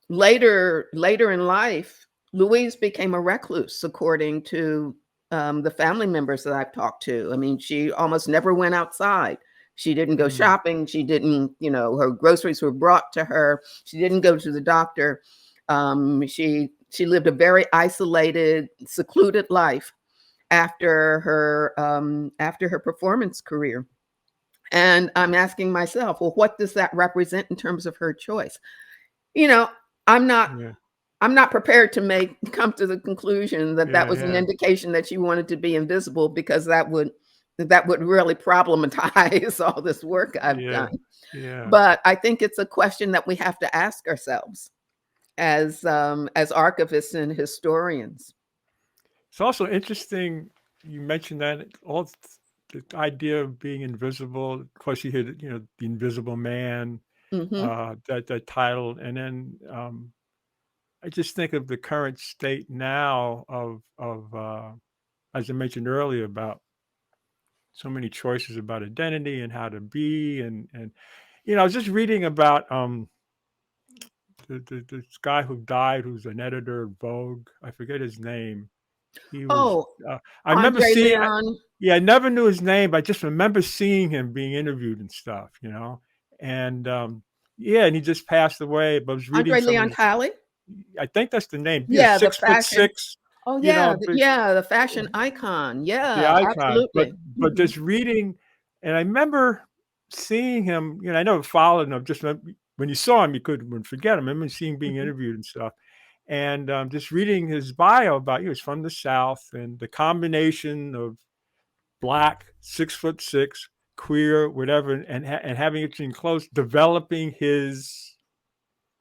Speaker 2: later in life, Louise became a recluse, according to the family members that I've talked to. I mean, she almost never went outside. She didn't go
Speaker 1: mm,
Speaker 2: shopping. She didn't, her groceries were brought to her. She didn't go to the doctor. She lived a very isolated, secluded life after her performance career. And I'm asking myself, well, what does that represent in terms of her choice? You know, I'm not
Speaker 1: yeah,
Speaker 2: I'm not prepared to come to the conclusion that that
Speaker 1: yeah,
Speaker 2: was an
Speaker 1: yeah.
Speaker 2: indication that she wanted to be invisible, because that would that would really problematize all this work I've
Speaker 1: Yeah.
Speaker 2: done.
Speaker 1: Yeah.
Speaker 2: But I think it's a question that we have to ask ourselves as archivists and historians.
Speaker 1: It's also interesting you mentioned that all the idea of being invisible. Of course, you hear the Invisible Man,
Speaker 2: Hmm.
Speaker 1: that title, and then I just think of the current state now of as I mentioned earlier about so many choices about identity and how to be, and I was just reading about this guy who died, who's an editor of Vogue. I forget his name. He was,
Speaker 2: Oh,
Speaker 1: I remember
Speaker 2: Andre
Speaker 1: seeing,
Speaker 2: Leon,
Speaker 1: yeah, I never knew his name, but I just remember seeing him being interviewed and stuff. And yeah, and he just passed away. But I was reading
Speaker 2: Andre
Speaker 1: some of
Speaker 2: Leon
Speaker 1: his,
Speaker 2: Talley.
Speaker 1: I think that's the name.
Speaker 2: Yeah, the
Speaker 1: 6 foot
Speaker 2: fashion.
Speaker 1: 6,
Speaker 2: Oh yeah,
Speaker 1: big,
Speaker 2: yeah, the fashion icon.
Speaker 1: the
Speaker 2: Yeah,
Speaker 1: icon. But
Speaker 2: absolutely.
Speaker 1: but
Speaker 2: Hmm.
Speaker 1: just reading, and I remember seeing him. I never followed him. Just when you saw him, you couldn't forget him. I remember seeing him being
Speaker 2: Hmm.
Speaker 1: interviewed and stuff. And just reading his bio about he was from the South, and the combination of black, 6 foot 6, queer, whatever, and having it in close, developing his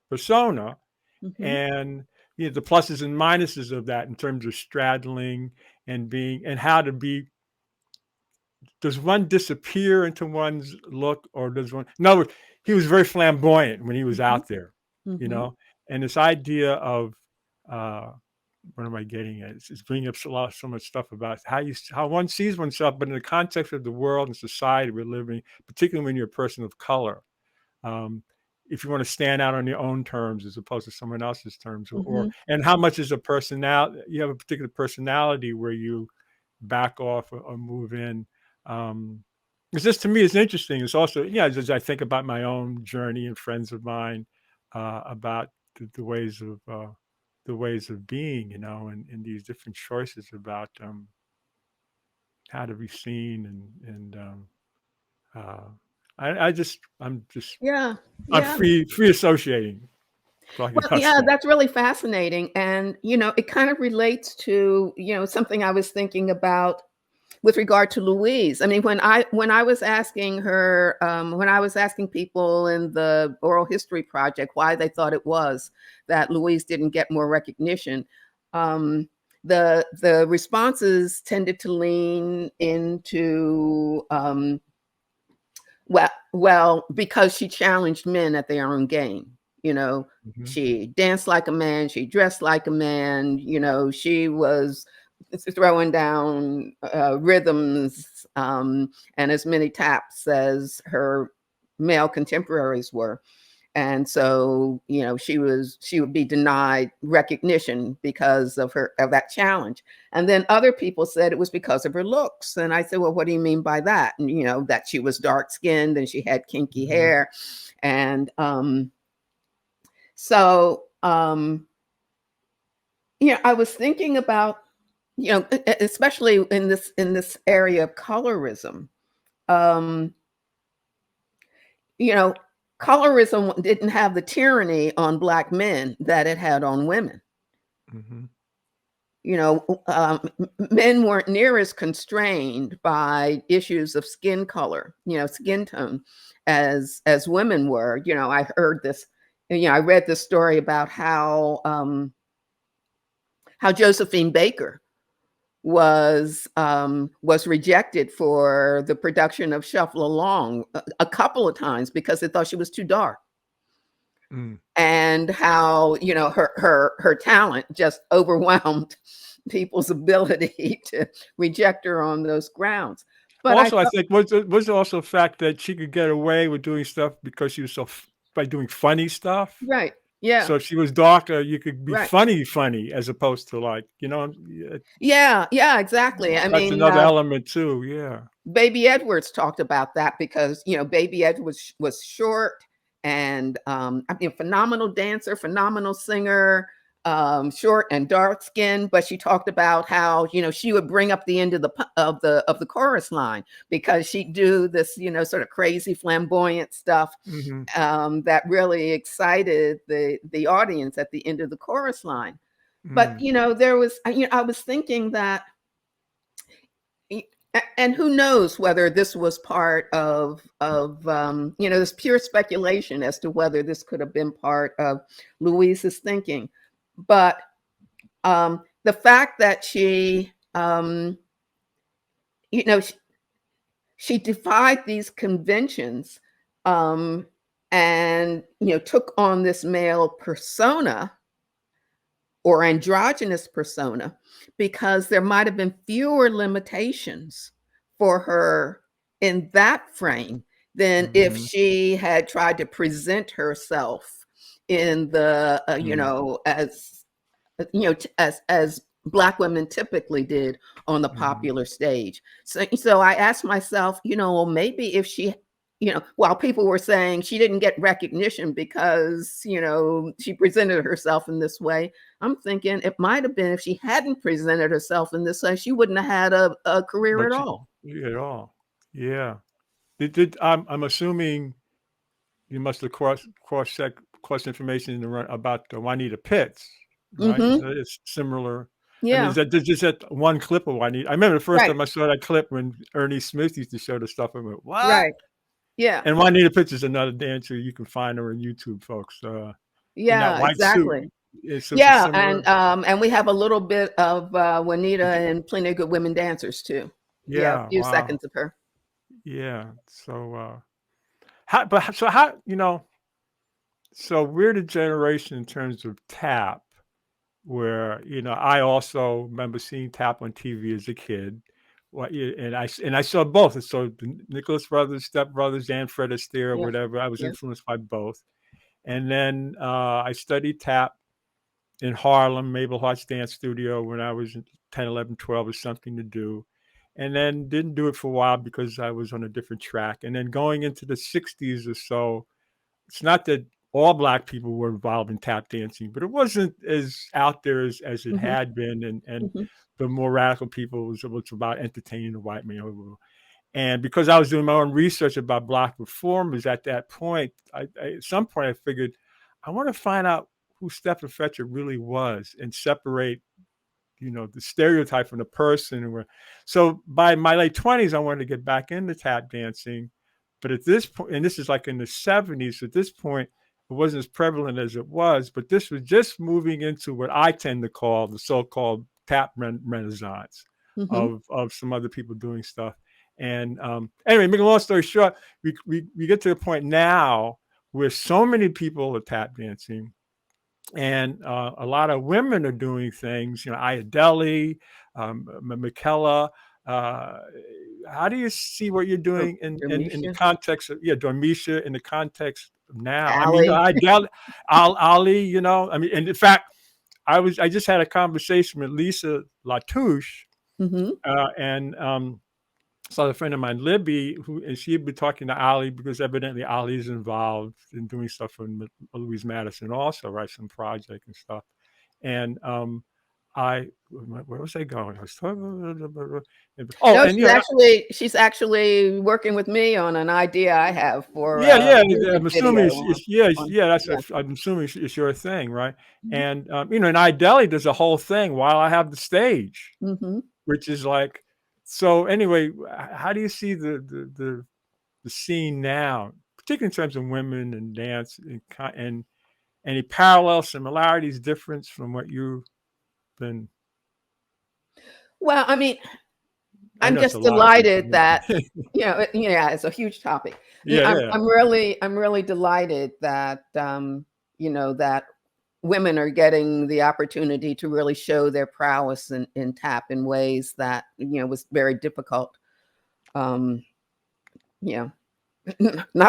Speaker 1: persona,
Speaker 2: Hmm.
Speaker 1: and the pluses and minuses of that in terms of straddling and being, and how to be. Does one disappear into one's look, or does one? No, he was very flamboyant when he was
Speaker 2: Hmm.
Speaker 1: out there, you
Speaker 2: Hmm.
Speaker 1: know, and this idea of uh, what am I getting at? It's bringing up so much stuff about how one sees oneself, but in the context of the world and society we're living, particularly when you're a person of color. Um, if you want to stand out on your own terms as opposed to someone else's terms, or
Speaker 2: Hmm.
Speaker 1: and how much is a personality? You have a particular personality where you back off or move in. Because this to me is interesting. It's also, as I think about my own journey and friends of mine about the ways of being, and these different choices about how to be seen, and uh, I'm just
Speaker 2: Yeah,
Speaker 1: I'm
Speaker 2: yeah.
Speaker 1: free associating, talking
Speaker 2: Well,
Speaker 1: about
Speaker 2: yeah,
Speaker 1: stuff.
Speaker 2: that's really fascinating. And, it kind of relates to, something I was thinking about with regard to Louise. I mean, when I was asking her, when I was asking people in the oral history project why they thought it was that Louise didn't get more recognition, um, the responses tended to lean into because she challenged men at their own game. You know,
Speaker 1: Hmm.
Speaker 2: she danced like a man, she dressed like a man, she was throwing down rhythms and as many taps as her male contemporaries were. And so, she would be denied recognition because of that challenge. And then other people said it was because of her looks. And I said, well, what do you mean by that? And that she was dark skinned and she had kinky
Speaker 1: Hmm.
Speaker 2: hair. And so I was thinking about, especially in this area of colorism. Um, you know, colorism didn't have the tyranny on Black men that it had on women.
Speaker 1: Hmm.
Speaker 2: Men weren't near as constrained by issues of skin color, skin tone, as women were. I heard this, I read this story about how Josephine Baker was rejected for the production of Shuffle Along a couple of times because they thought she was too dark,
Speaker 1: Mm.
Speaker 2: and how her talent just overwhelmed people's ability to reject her on those grounds. But I
Speaker 1: Also, I
Speaker 2: thought,
Speaker 1: think was also a fact that she could get away with doing stuff because she was by doing funny stuff.
Speaker 2: right, yeah,
Speaker 1: So if she was darker, you could be
Speaker 2: right,
Speaker 1: funny, as opposed to, like,
Speaker 2: yeah, yeah, exactly. I
Speaker 1: that's
Speaker 2: mean,
Speaker 1: another element too. Yeah.
Speaker 2: Baby Edwards talked about that because Baby Edwards was short and I mean, phenomenal dancer, phenomenal singer, short and dark skinned. But she talked about how she would bring up the end of the chorus line because she'd do this sort of crazy flamboyant stuff
Speaker 1: Hmm.
Speaker 2: that really excited the audience at the end of the chorus line. But
Speaker 1: Mm.
Speaker 2: there was I was thinking that And who knows whether this was part of this pure speculation as to whether this could have been part of Louise's thinking. But the fact that she, she defied these conventions, and took on this male persona or androgynous persona, because there might have been fewer limitations for her in that frame than if she had tried to present herself in the as Black women typically did on the popular stage. So I asked myself, maybe if she, while people were saying she didn't get recognition because, she presented herself in this way, I'm thinking it might have been if she hadn't presented herself in this way, she wouldn't have had a career at all.
Speaker 1: At all. Yeah. I'm assuming you must have cross-checked information about Juanita Pitts, right? It's similar.
Speaker 2: Yeah.
Speaker 1: I mean, is that just that one clip of Juanita? I remember the first time I saw that clip when Ernie Smith used to show the stuff. I went, what?
Speaker 2: Right. Yeah.
Speaker 1: And Juanita Pitts is another dancer. You can find her on YouTube, folks.
Speaker 2: Yeah, exactly. And we have a little bit of Juanita and Plenty of Good Women Dancers too. Yeah, a few seconds of her.
Speaker 1: Yeah. So so we're the generation in terms of tap where, I also remember seeing tap on TV as a kid. And I saw both. I saw the Nicholas Brothers, Step Brothers, and Fred Astaire, or whatever. I was influenced by both. And then I studied tap in Harlem, Mabel Hart's dance studio, when I was 10, 11, 12, with something to do. And then didn't do it for a while because I was on a different track. And then going into the 60s or so, it's not that all Black people were involved in tap dancing, but it wasn't as out there as it had been. And the more radical people, it was about entertaining the white man. And because I was doing my own research about Black performers at that point, at some point I figured, I want to find out who Stephen Fetcher really was and separate, the stereotype from the person. So by my late 20s, I wanted to get back into tap dancing. But at this point, and this is like in the 70s, at this point, it wasn't as prevalent as it was, but this was just moving into what I tend to call the so-called tap renaissance of some other people doing stuff. And anyway, make a long story short, we get to the point now where so many people are tap dancing, and a lot of women are doing things. Ayodele, Michaela. How do you see what you're doing in the context of Dormisha, in the context of now?
Speaker 2: Ali.
Speaker 1: I mean, Ali. I mean, and in fact, I just had a conversation with Lisa Latouche, and saw a friend of mine, Libby, and she'd been talking to Ali because evidently Ali's involved in doing stuff for Louise Madison also, right? Some project and stuff. And where was I going? I was talking.
Speaker 2: She's actually working with me on an idea I have for.
Speaker 1: I'm assuming I'm assuming it's your thing, right? And and Ayodele does a whole thing while I have the stage, which is like. So anyway, how do you see the scene now, particularly in terms of women and dance, and any parallel similarities, difference from what you've been?
Speaker 2: Well, I mean, I'm just delighted that it's a huge topic. I'm really delighted that that women are getting the opportunity to really show their prowess in tap in ways that was very difficult not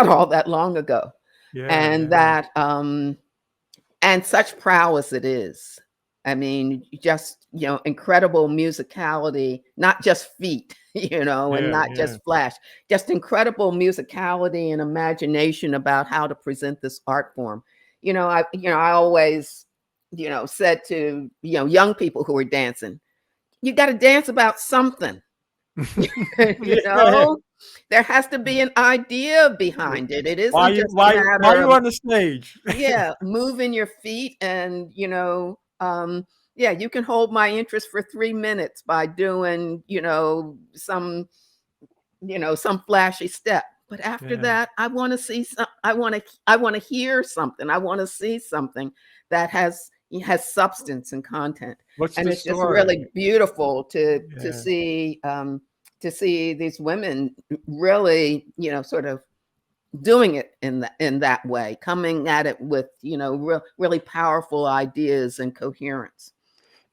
Speaker 2: all that long ago. That and such prowess it is. I mean, just incredible musicality, not just feet, and not just flash, just incredible musicality and imagination about how to present this art form. I always, said to, young people who are dancing, you got to dance about something, there has to be an idea behind it. It isn't just
Speaker 1: why are you on the stage?
Speaker 2: Moving your feet and, Yeah, you can hold my interest for 3 minutes by doing, some some flashy step. But after
Speaker 1: Yeah.
Speaker 2: that, I want to see some I want to hear something. I want to see something that has substance and content.
Speaker 1: What's
Speaker 2: And
Speaker 1: the
Speaker 2: it's just really
Speaker 1: story?
Speaker 2: beautiful
Speaker 1: Yeah.
Speaker 2: to see these women really, sort of doing it in that way, coming at it with, really powerful ideas and coherence.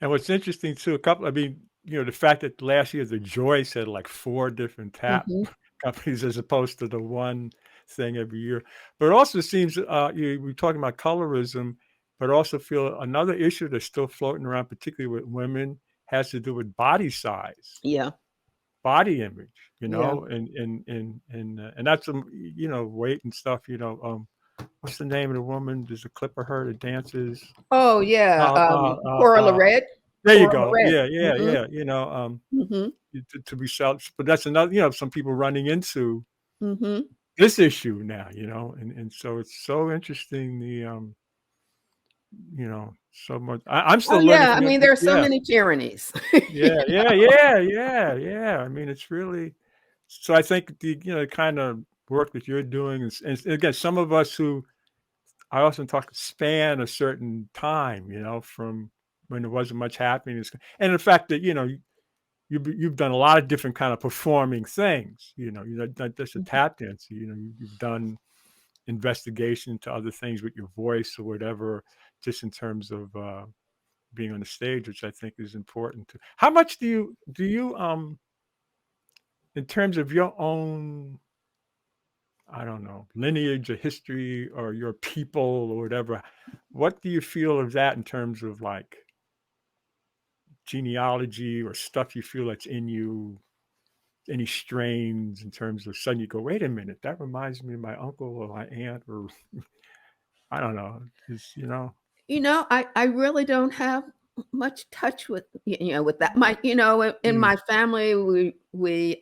Speaker 1: And what's interesting too, I mean, the fact that last year the Joyce had like 4 different tap
Speaker 2: Hmm.
Speaker 1: companies as opposed to the one thing every year. But it also seems we're talking about colorism, but also feel another issue that's still floating around, particularly with women, has to do with body size,
Speaker 2: Yeah,
Speaker 1: body image,
Speaker 2: yeah.
Speaker 1: and that's weight and stuff. What's the name of the woman? There's a clip of her that dances.
Speaker 2: Oh yeah,
Speaker 1: Uh, uh, uh,
Speaker 2: Cora
Speaker 1: uh,
Speaker 2: Red.
Speaker 1: there you
Speaker 2: Cora
Speaker 1: go.
Speaker 2: Red.
Speaker 1: Yeah, yeah,
Speaker 2: Hmm.
Speaker 1: yeah.
Speaker 2: Hmm.
Speaker 1: To be self, but that's another. Some people running into
Speaker 2: Hmm.
Speaker 1: this issue now. And so it's so interesting. So much. I'm
Speaker 2: Oh
Speaker 1: still learning
Speaker 2: yeah, I
Speaker 1: from it.
Speaker 2: mean, there are so
Speaker 1: Yeah,
Speaker 2: many tyrannies.
Speaker 1: yeah, yeah, yeah, yeah, yeah. I mean, it's really. So I think the kind of work that you're doing is, and again, some of us who I often talk span a certain time, from when there wasn't much happening, and the fact that you've done a lot of different kind of performing things. You're not just a tap dancer. You've done investigation into other things with your voice or whatever, just in terms of being on the stage, which I think is important too. How much do you in terms of your own, I don't know, lineage or history or your people or whatever, what do you feel of that in terms of like genealogy or stuff you feel that's in you, any strains in terms of suddenly you go, wait a minute, that reminds me of my uncle or my aunt, or I don't know.
Speaker 2: I really don't have much touch with with that. My in
Speaker 1: Mm,
Speaker 2: my family, we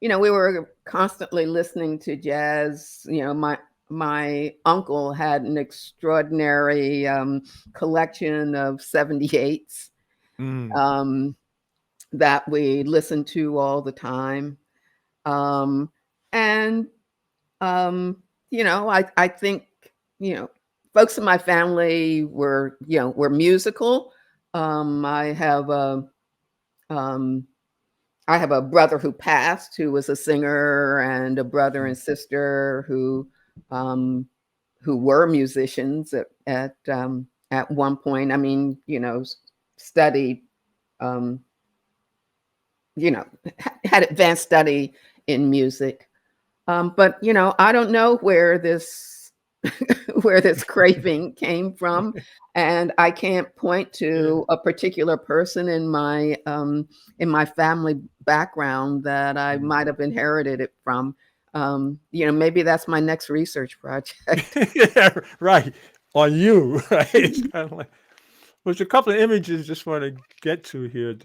Speaker 2: were constantly listening to jazz. My uncle had an extraordinary collection of 78s
Speaker 1: mm,
Speaker 2: um, that we listened to all the time. Um, and I think, you know, folks in my family were musical. Um, I have a um, I have a brother who passed who was a singer, and a brother
Speaker 1: mm.
Speaker 2: and sister um, who were musicians at one point. I mean, studied, um, had advanced study in music. But I don't know where this where this craving came from, and I can't point
Speaker 1: Yeah.
Speaker 2: to a particular person in my family background that I
Speaker 1: Mm.
Speaker 2: might have inherited it from. Maybe that's my next research project.
Speaker 1: Yeah, right. On you, right? It's kind of like, there's a couple of images just want to get to here.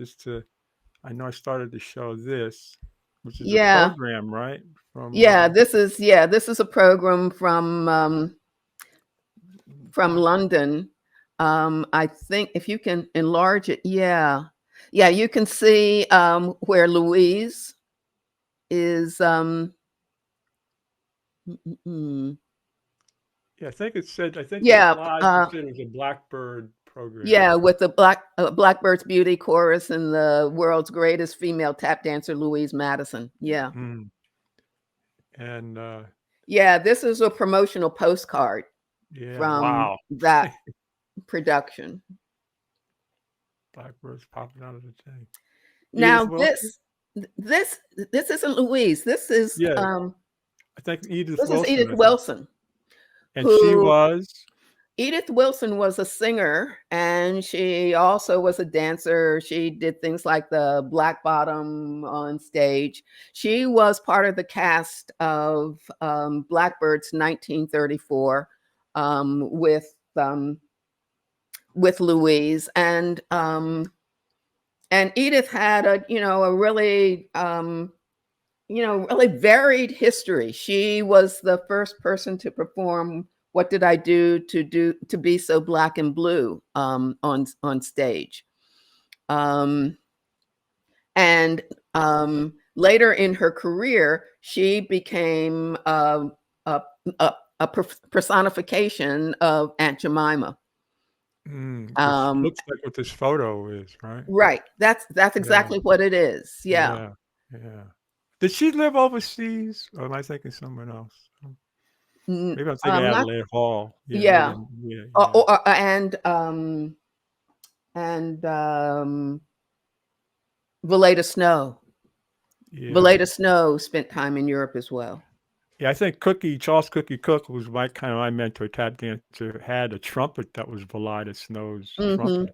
Speaker 1: I know I started to show this, which is a
Speaker 2: Yeah,
Speaker 1: program, right? From,
Speaker 2: this is a program from London. I think if you can enlarge it, yeah, yeah, you can see where Louise is. Mm, mm.
Speaker 1: yeah, I think the
Speaker 2: Yeah,
Speaker 1: slide it said it was a Blackbird program.
Speaker 2: yeah, with the Blackbird's Beauty Chorus and the world's greatest female tap dancer, Louise Madison. Yeah,
Speaker 1: Mm. And
Speaker 2: yeah, this is a promotional postcard
Speaker 1: yeah,
Speaker 2: from
Speaker 1: wow.
Speaker 2: that production.
Speaker 1: Blackbird's popping out of the tank. Edith
Speaker 2: Now
Speaker 1: Wilson?
Speaker 2: this isn't Louise.
Speaker 1: Yeah, I think Edith
Speaker 2: This is
Speaker 1: Wilson,
Speaker 2: Edith
Speaker 1: I think.
Speaker 2: Wilson,
Speaker 1: And she
Speaker 2: who
Speaker 1: was
Speaker 2: Edith Wilson was a singer, and she also was a dancer. She did things like the Black Bottom on stage. She was part of the cast of Blackbird's 1934 with Louise, and Edith had a really really varied history. She was the first person to perform what did I do to be so black and blue on stage? And later in her career, she became a personification of Aunt Jemima.
Speaker 1: Looks like what this photo is, right?
Speaker 2: Right. That's exactly what it is. Yeah.
Speaker 1: Yeah. Did she live overseas, or am I thinking someone else? Maybe I'm thinking
Speaker 2: Not,
Speaker 1: Adelaide Hall.
Speaker 2: yeah.
Speaker 1: Yeah.
Speaker 2: And Valletta Snow.
Speaker 1: Yeah.
Speaker 2: Valletta Snow spent time in Europe as well.
Speaker 1: Yeah, I think Charles Cookie Cook was my mentor, tap dancer, had a trumpet that was Valletta Snow's trumpet.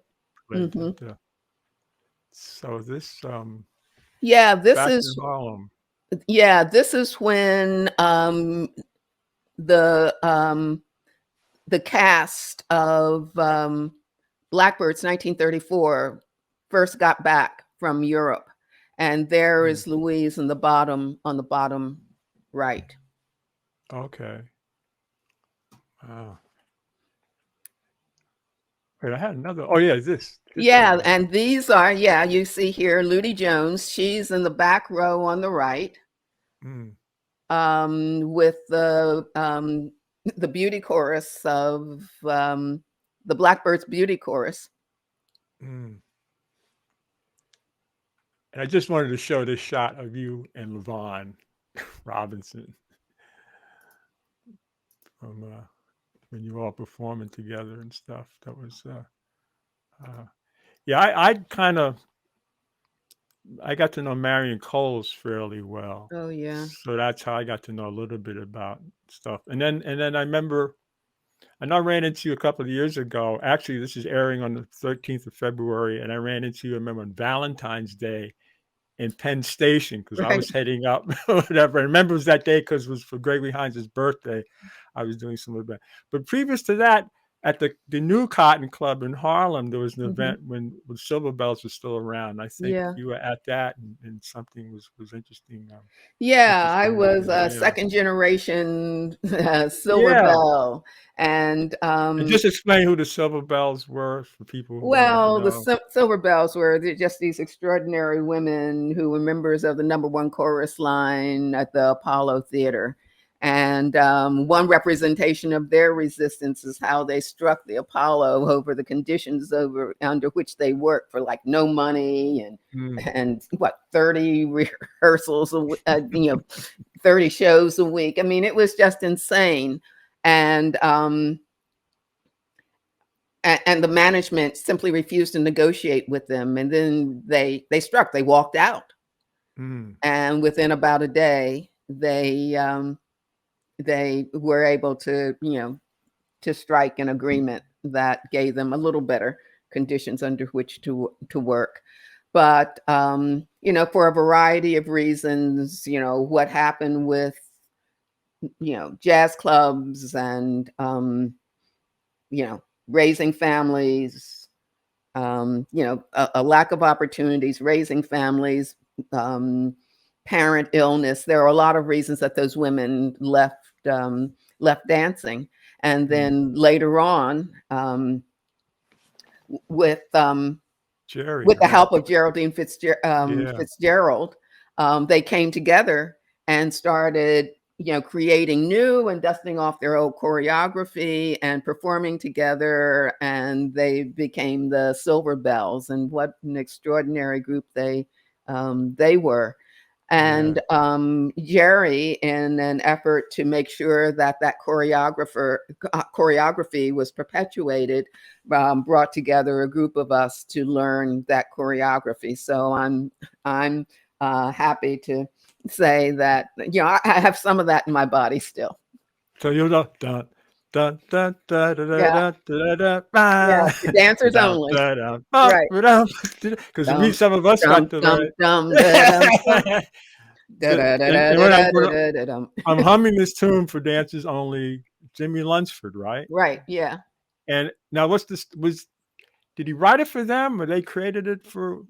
Speaker 1: So this
Speaker 2: this
Speaker 1: back
Speaker 2: is
Speaker 1: in Harlem.
Speaker 2: This is when the cast of Blackbirds 1934 first got back from Europe, and there is Louise on the bottom right.
Speaker 1: Okay. Wow. Wait, I had another. Oh yeah, this.
Speaker 2: Yeah, and these are you see here Ludi Jones. She's in the back row on the right, with the beauty chorus of the Blackbirds beauty chorus.
Speaker 1: And I just wanted to show this shot of you and LaVaughn Robinson from when you were all performing together and stuff. That was I got to know Marion Coles fairly well.
Speaker 2: Oh yeah.
Speaker 1: So that's how I got to know a little bit about stuff. And then I remember, I ran into you a couple of years ago. Actually, this is airing on the 13th of February, and I ran into you, I remember, on Valentine's Day in Penn Station, because I was heading up, whatever. I remember it was that day because it was for Gregory Hines' birthday. I was doing some of that. But previous to that, at the New Cotton Club in Harlem, there was an event when Silver Bells was still around. I think you were at that, and something was interesting.
Speaker 2: I was a second generation Silver Bell. And
Speaker 1: just explain who the Silver Bells were for people who
Speaker 2: well,
Speaker 1: don't know.
Speaker 2: The Silver Bells were just these extraordinary women who were members of the #1 chorus line at the Apollo Theater. And one representation of their resistance is how they struck the Apollo over the conditions under which they worked for like no money and 30 rehearsals, 30 shows a week. I mean, it was just insane. And the management simply refused to negotiate with them. And then they walked out. And within about a day, they were able to, to strike an agreement that gave them a little better conditions under which to work. But, for a variety of reasons, what happened with, jazz clubs and, raising families, a lack of opportunities, raising families, parent illness. There are a lot of reasons that those women left dancing. And then later on, with
Speaker 1: Jerry,
Speaker 2: with the help of Geraldine Fitzgerald, they came together and started, creating new and dusting off their old choreography and performing together. And they became the Silver Bells. And what an extraordinary group they were. And Jerry, in an effort to make sure that choreography was perpetuated, brought together a group of us to learn that choreography. So I'm happy to say that I have some of that in my body still.
Speaker 1: So you're the dun dun dun dun dun dun dun dun.
Speaker 2: The dancers only, right?
Speaker 1: Because some of us got to learn. I'm humming this tune for dancers only. Jimmy Lunsford, right?
Speaker 2: Right. Yeah.
Speaker 1: And now, what's this? Did he write it for them, or they created it for?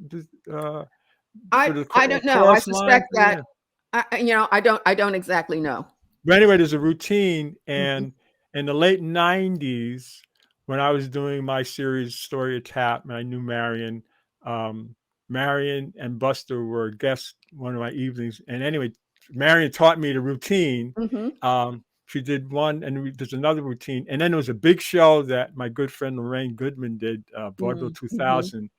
Speaker 2: I don't know. I suspect that. I don't exactly know.
Speaker 1: But anyway, there's a routine, and in the late 90s, when I was doing my series Story of Tap, and I knew Marion, Marion and Buster were guests one of my evenings. And anyway, Marion taught me the routine. She did one, and there's another routine. And then there was a big show that my good friend Lorraine Goodman did, Vaudeville 2000.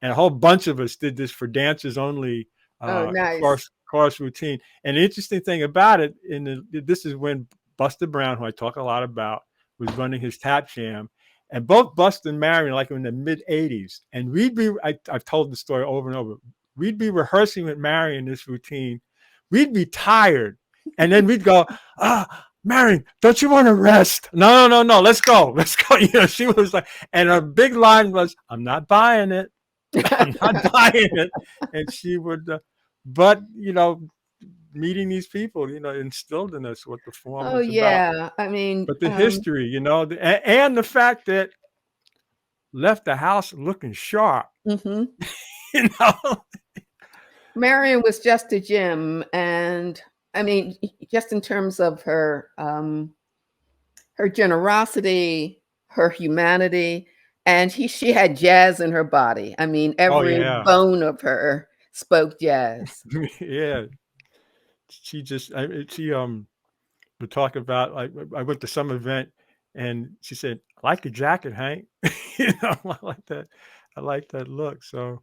Speaker 1: And a whole bunch of us did this for dancers only
Speaker 2: Oh, nice.
Speaker 1: chorus routine. And the interesting thing about it, this is when Buster Brown, who I talk a lot about, was running his tap jam. And both Buster and Marion, like in the mid 80s, and I've told the story over and over, we'd be rehearsing with Marion this routine. We'd be tired. And then we'd go, Marion, don't you want to rest? No, let's go. You know, she was like, and her big line was, I'm not buying it. I'm not buying it. And she would, but, you know, meeting these people, you know, instilled in us what the form
Speaker 2: Oh,
Speaker 1: was about.
Speaker 2: yeah. I mean,
Speaker 1: But the history, you know, and the fact that left the house looking sharp, you know.
Speaker 2: Marion was just a gem. And I mean, just in terms of her, her generosity, her humanity, and she had jazz in her body. I mean, every bone of her spoke jazz.
Speaker 1: Yeah. She would talk about, like, I went to some event and she said, I like your jacket, Hank. You know, I like that look. So,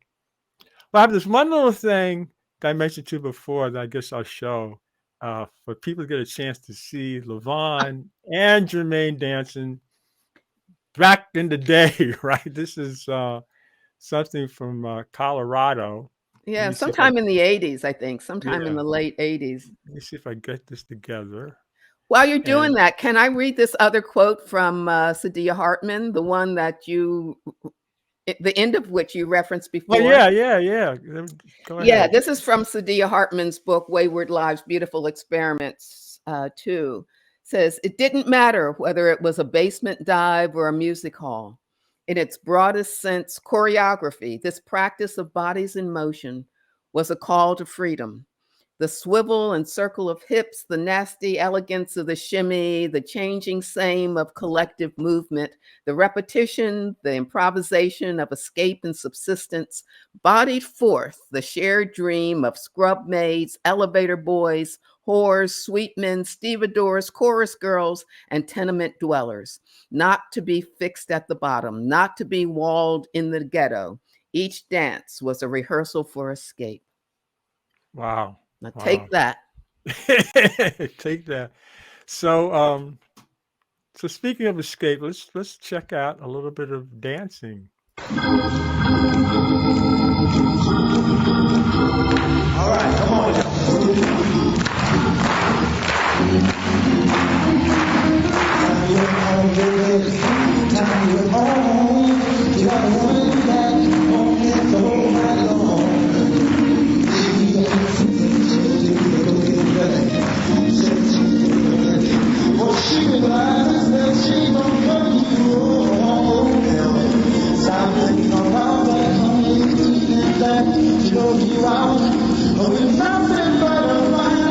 Speaker 1: well, I have this one little thing that I mentioned to you before that I guess I'll show for people to get a chance to see LaVaughn and Jermaine dancing back in the day, right? This is something from Colorado.
Speaker 2: Yeah, sometime in the 80s, I think. Sometime in the late 80s.
Speaker 1: Let me see if I get this together.
Speaker 2: While you're doing that, can I read this other quote from Sadia Hartman, the one that the end of which you referenced before?
Speaker 1: Well, yeah. Go ahead.
Speaker 2: Yeah, this is from Sadia Hartman's book, Wayward Lives, Beautiful Experiments 2. Says, it didn't matter whether it was a basement dive or a music hall. In its broadest sense, choreography, this practice of bodies in motion, was a call to freedom. The swivel and circle of hips, the nasty elegance of the shimmy, the changing same of collective movement, the repetition, the improvisation of escape and subsistence, bodied forth the shared dream of scrub maids, elevator boys, whores, sweet men, stevedores, chorus girls, and tenement dwellers, not to be fixed at the bottom, not to be walled in the ghetto. Each dance was a rehearsal for escape.
Speaker 1: Wow.
Speaker 2: Now take that.
Speaker 1: Take that. So, so speaking of escape, let's check out a little bit of dancing.
Speaker 3: All right, come on. You out, but with nothing but a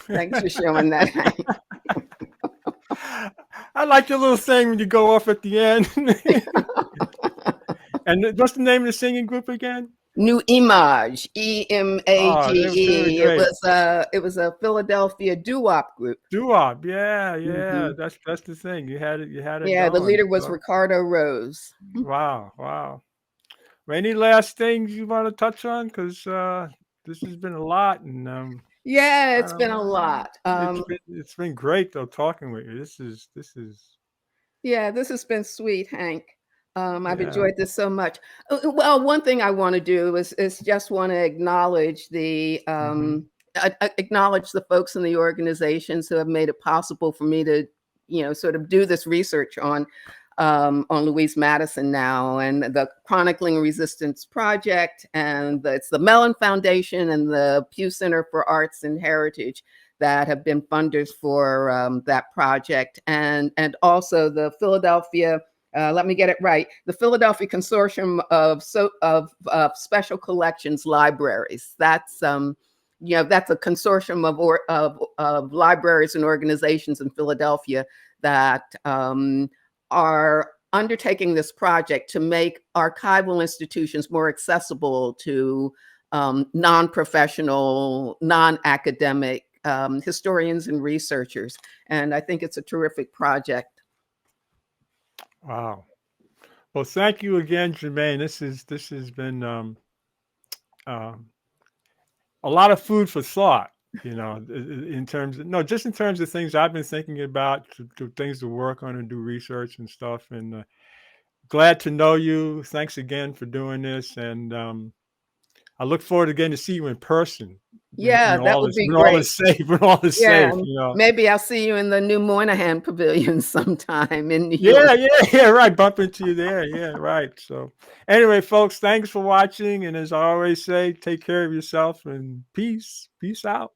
Speaker 2: Thanks for showing that, Hank.
Speaker 1: I like your little thing when you go off at the end. And what's the name of the singing group again?
Speaker 2: New Image,
Speaker 1: They're
Speaker 2: EMAGE.
Speaker 1: great.
Speaker 2: It was a Philadelphia doo-wop group.
Speaker 1: Doo-wop, yeah,
Speaker 2: Hmm.
Speaker 1: that's the thing. You had it
Speaker 2: Yeah, the
Speaker 1: going.
Speaker 2: leader was
Speaker 1: So,
Speaker 2: Ricardo Rose.
Speaker 1: wow, wow. Any last things you want to touch on? Because this has been a lot, and
Speaker 2: Yeah, it's been a
Speaker 1: um,
Speaker 2: lot.
Speaker 1: it's been great though talking with you. This is
Speaker 2: Yeah, this has been sweet, Hank. I've
Speaker 1: yeah.
Speaker 2: enjoyed this so much. Well, one thing I want to do is just want to acknowledge
Speaker 1: Hmm.
Speaker 2: acknowledge the folks in the organizations who have made it possible for me to, sort of do this research on Louise Madison now, and the Chronicling Resistance Project, and it's the Mellon Foundation and the Pew Center for Arts and Heritage that have been funders for that project, and also the Philadelphia. Let me get it right. The Philadelphia Consortium of Special Collections Libraries. That's that's a consortium of libraries and organizations in Philadelphia that are undertaking this project to make archival institutions more accessible to non-professional, non-academic historians and researchers. And I think it's a terrific project.
Speaker 1: Wow. Well, thank you again, Jermaine. This has been um, a lot of food for thought. In terms of just in terms of things I've been thinking about, to things to work on and do research and stuff. And glad to know you. Thanks again for doing this, and I look forward again to see you in person when
Speaker 2: Yeah, that would be
Speaker 1: when all
Speaker 2: great.
Speaker 1: is safe. When all is
Speaker 2: Yeah,
Speaker 1: safe,
Speaker 2: maybe I'll see you in the new Moynihan Pavilion sometime in New
Speaker 1: Yeah,
Speaker 2: York.
Speaker 1: yeah, right. Bump into you there. Yeah, right. So, anyway, folks, thanks for watching. And as I always say, take care of yourself and peace. Peace out.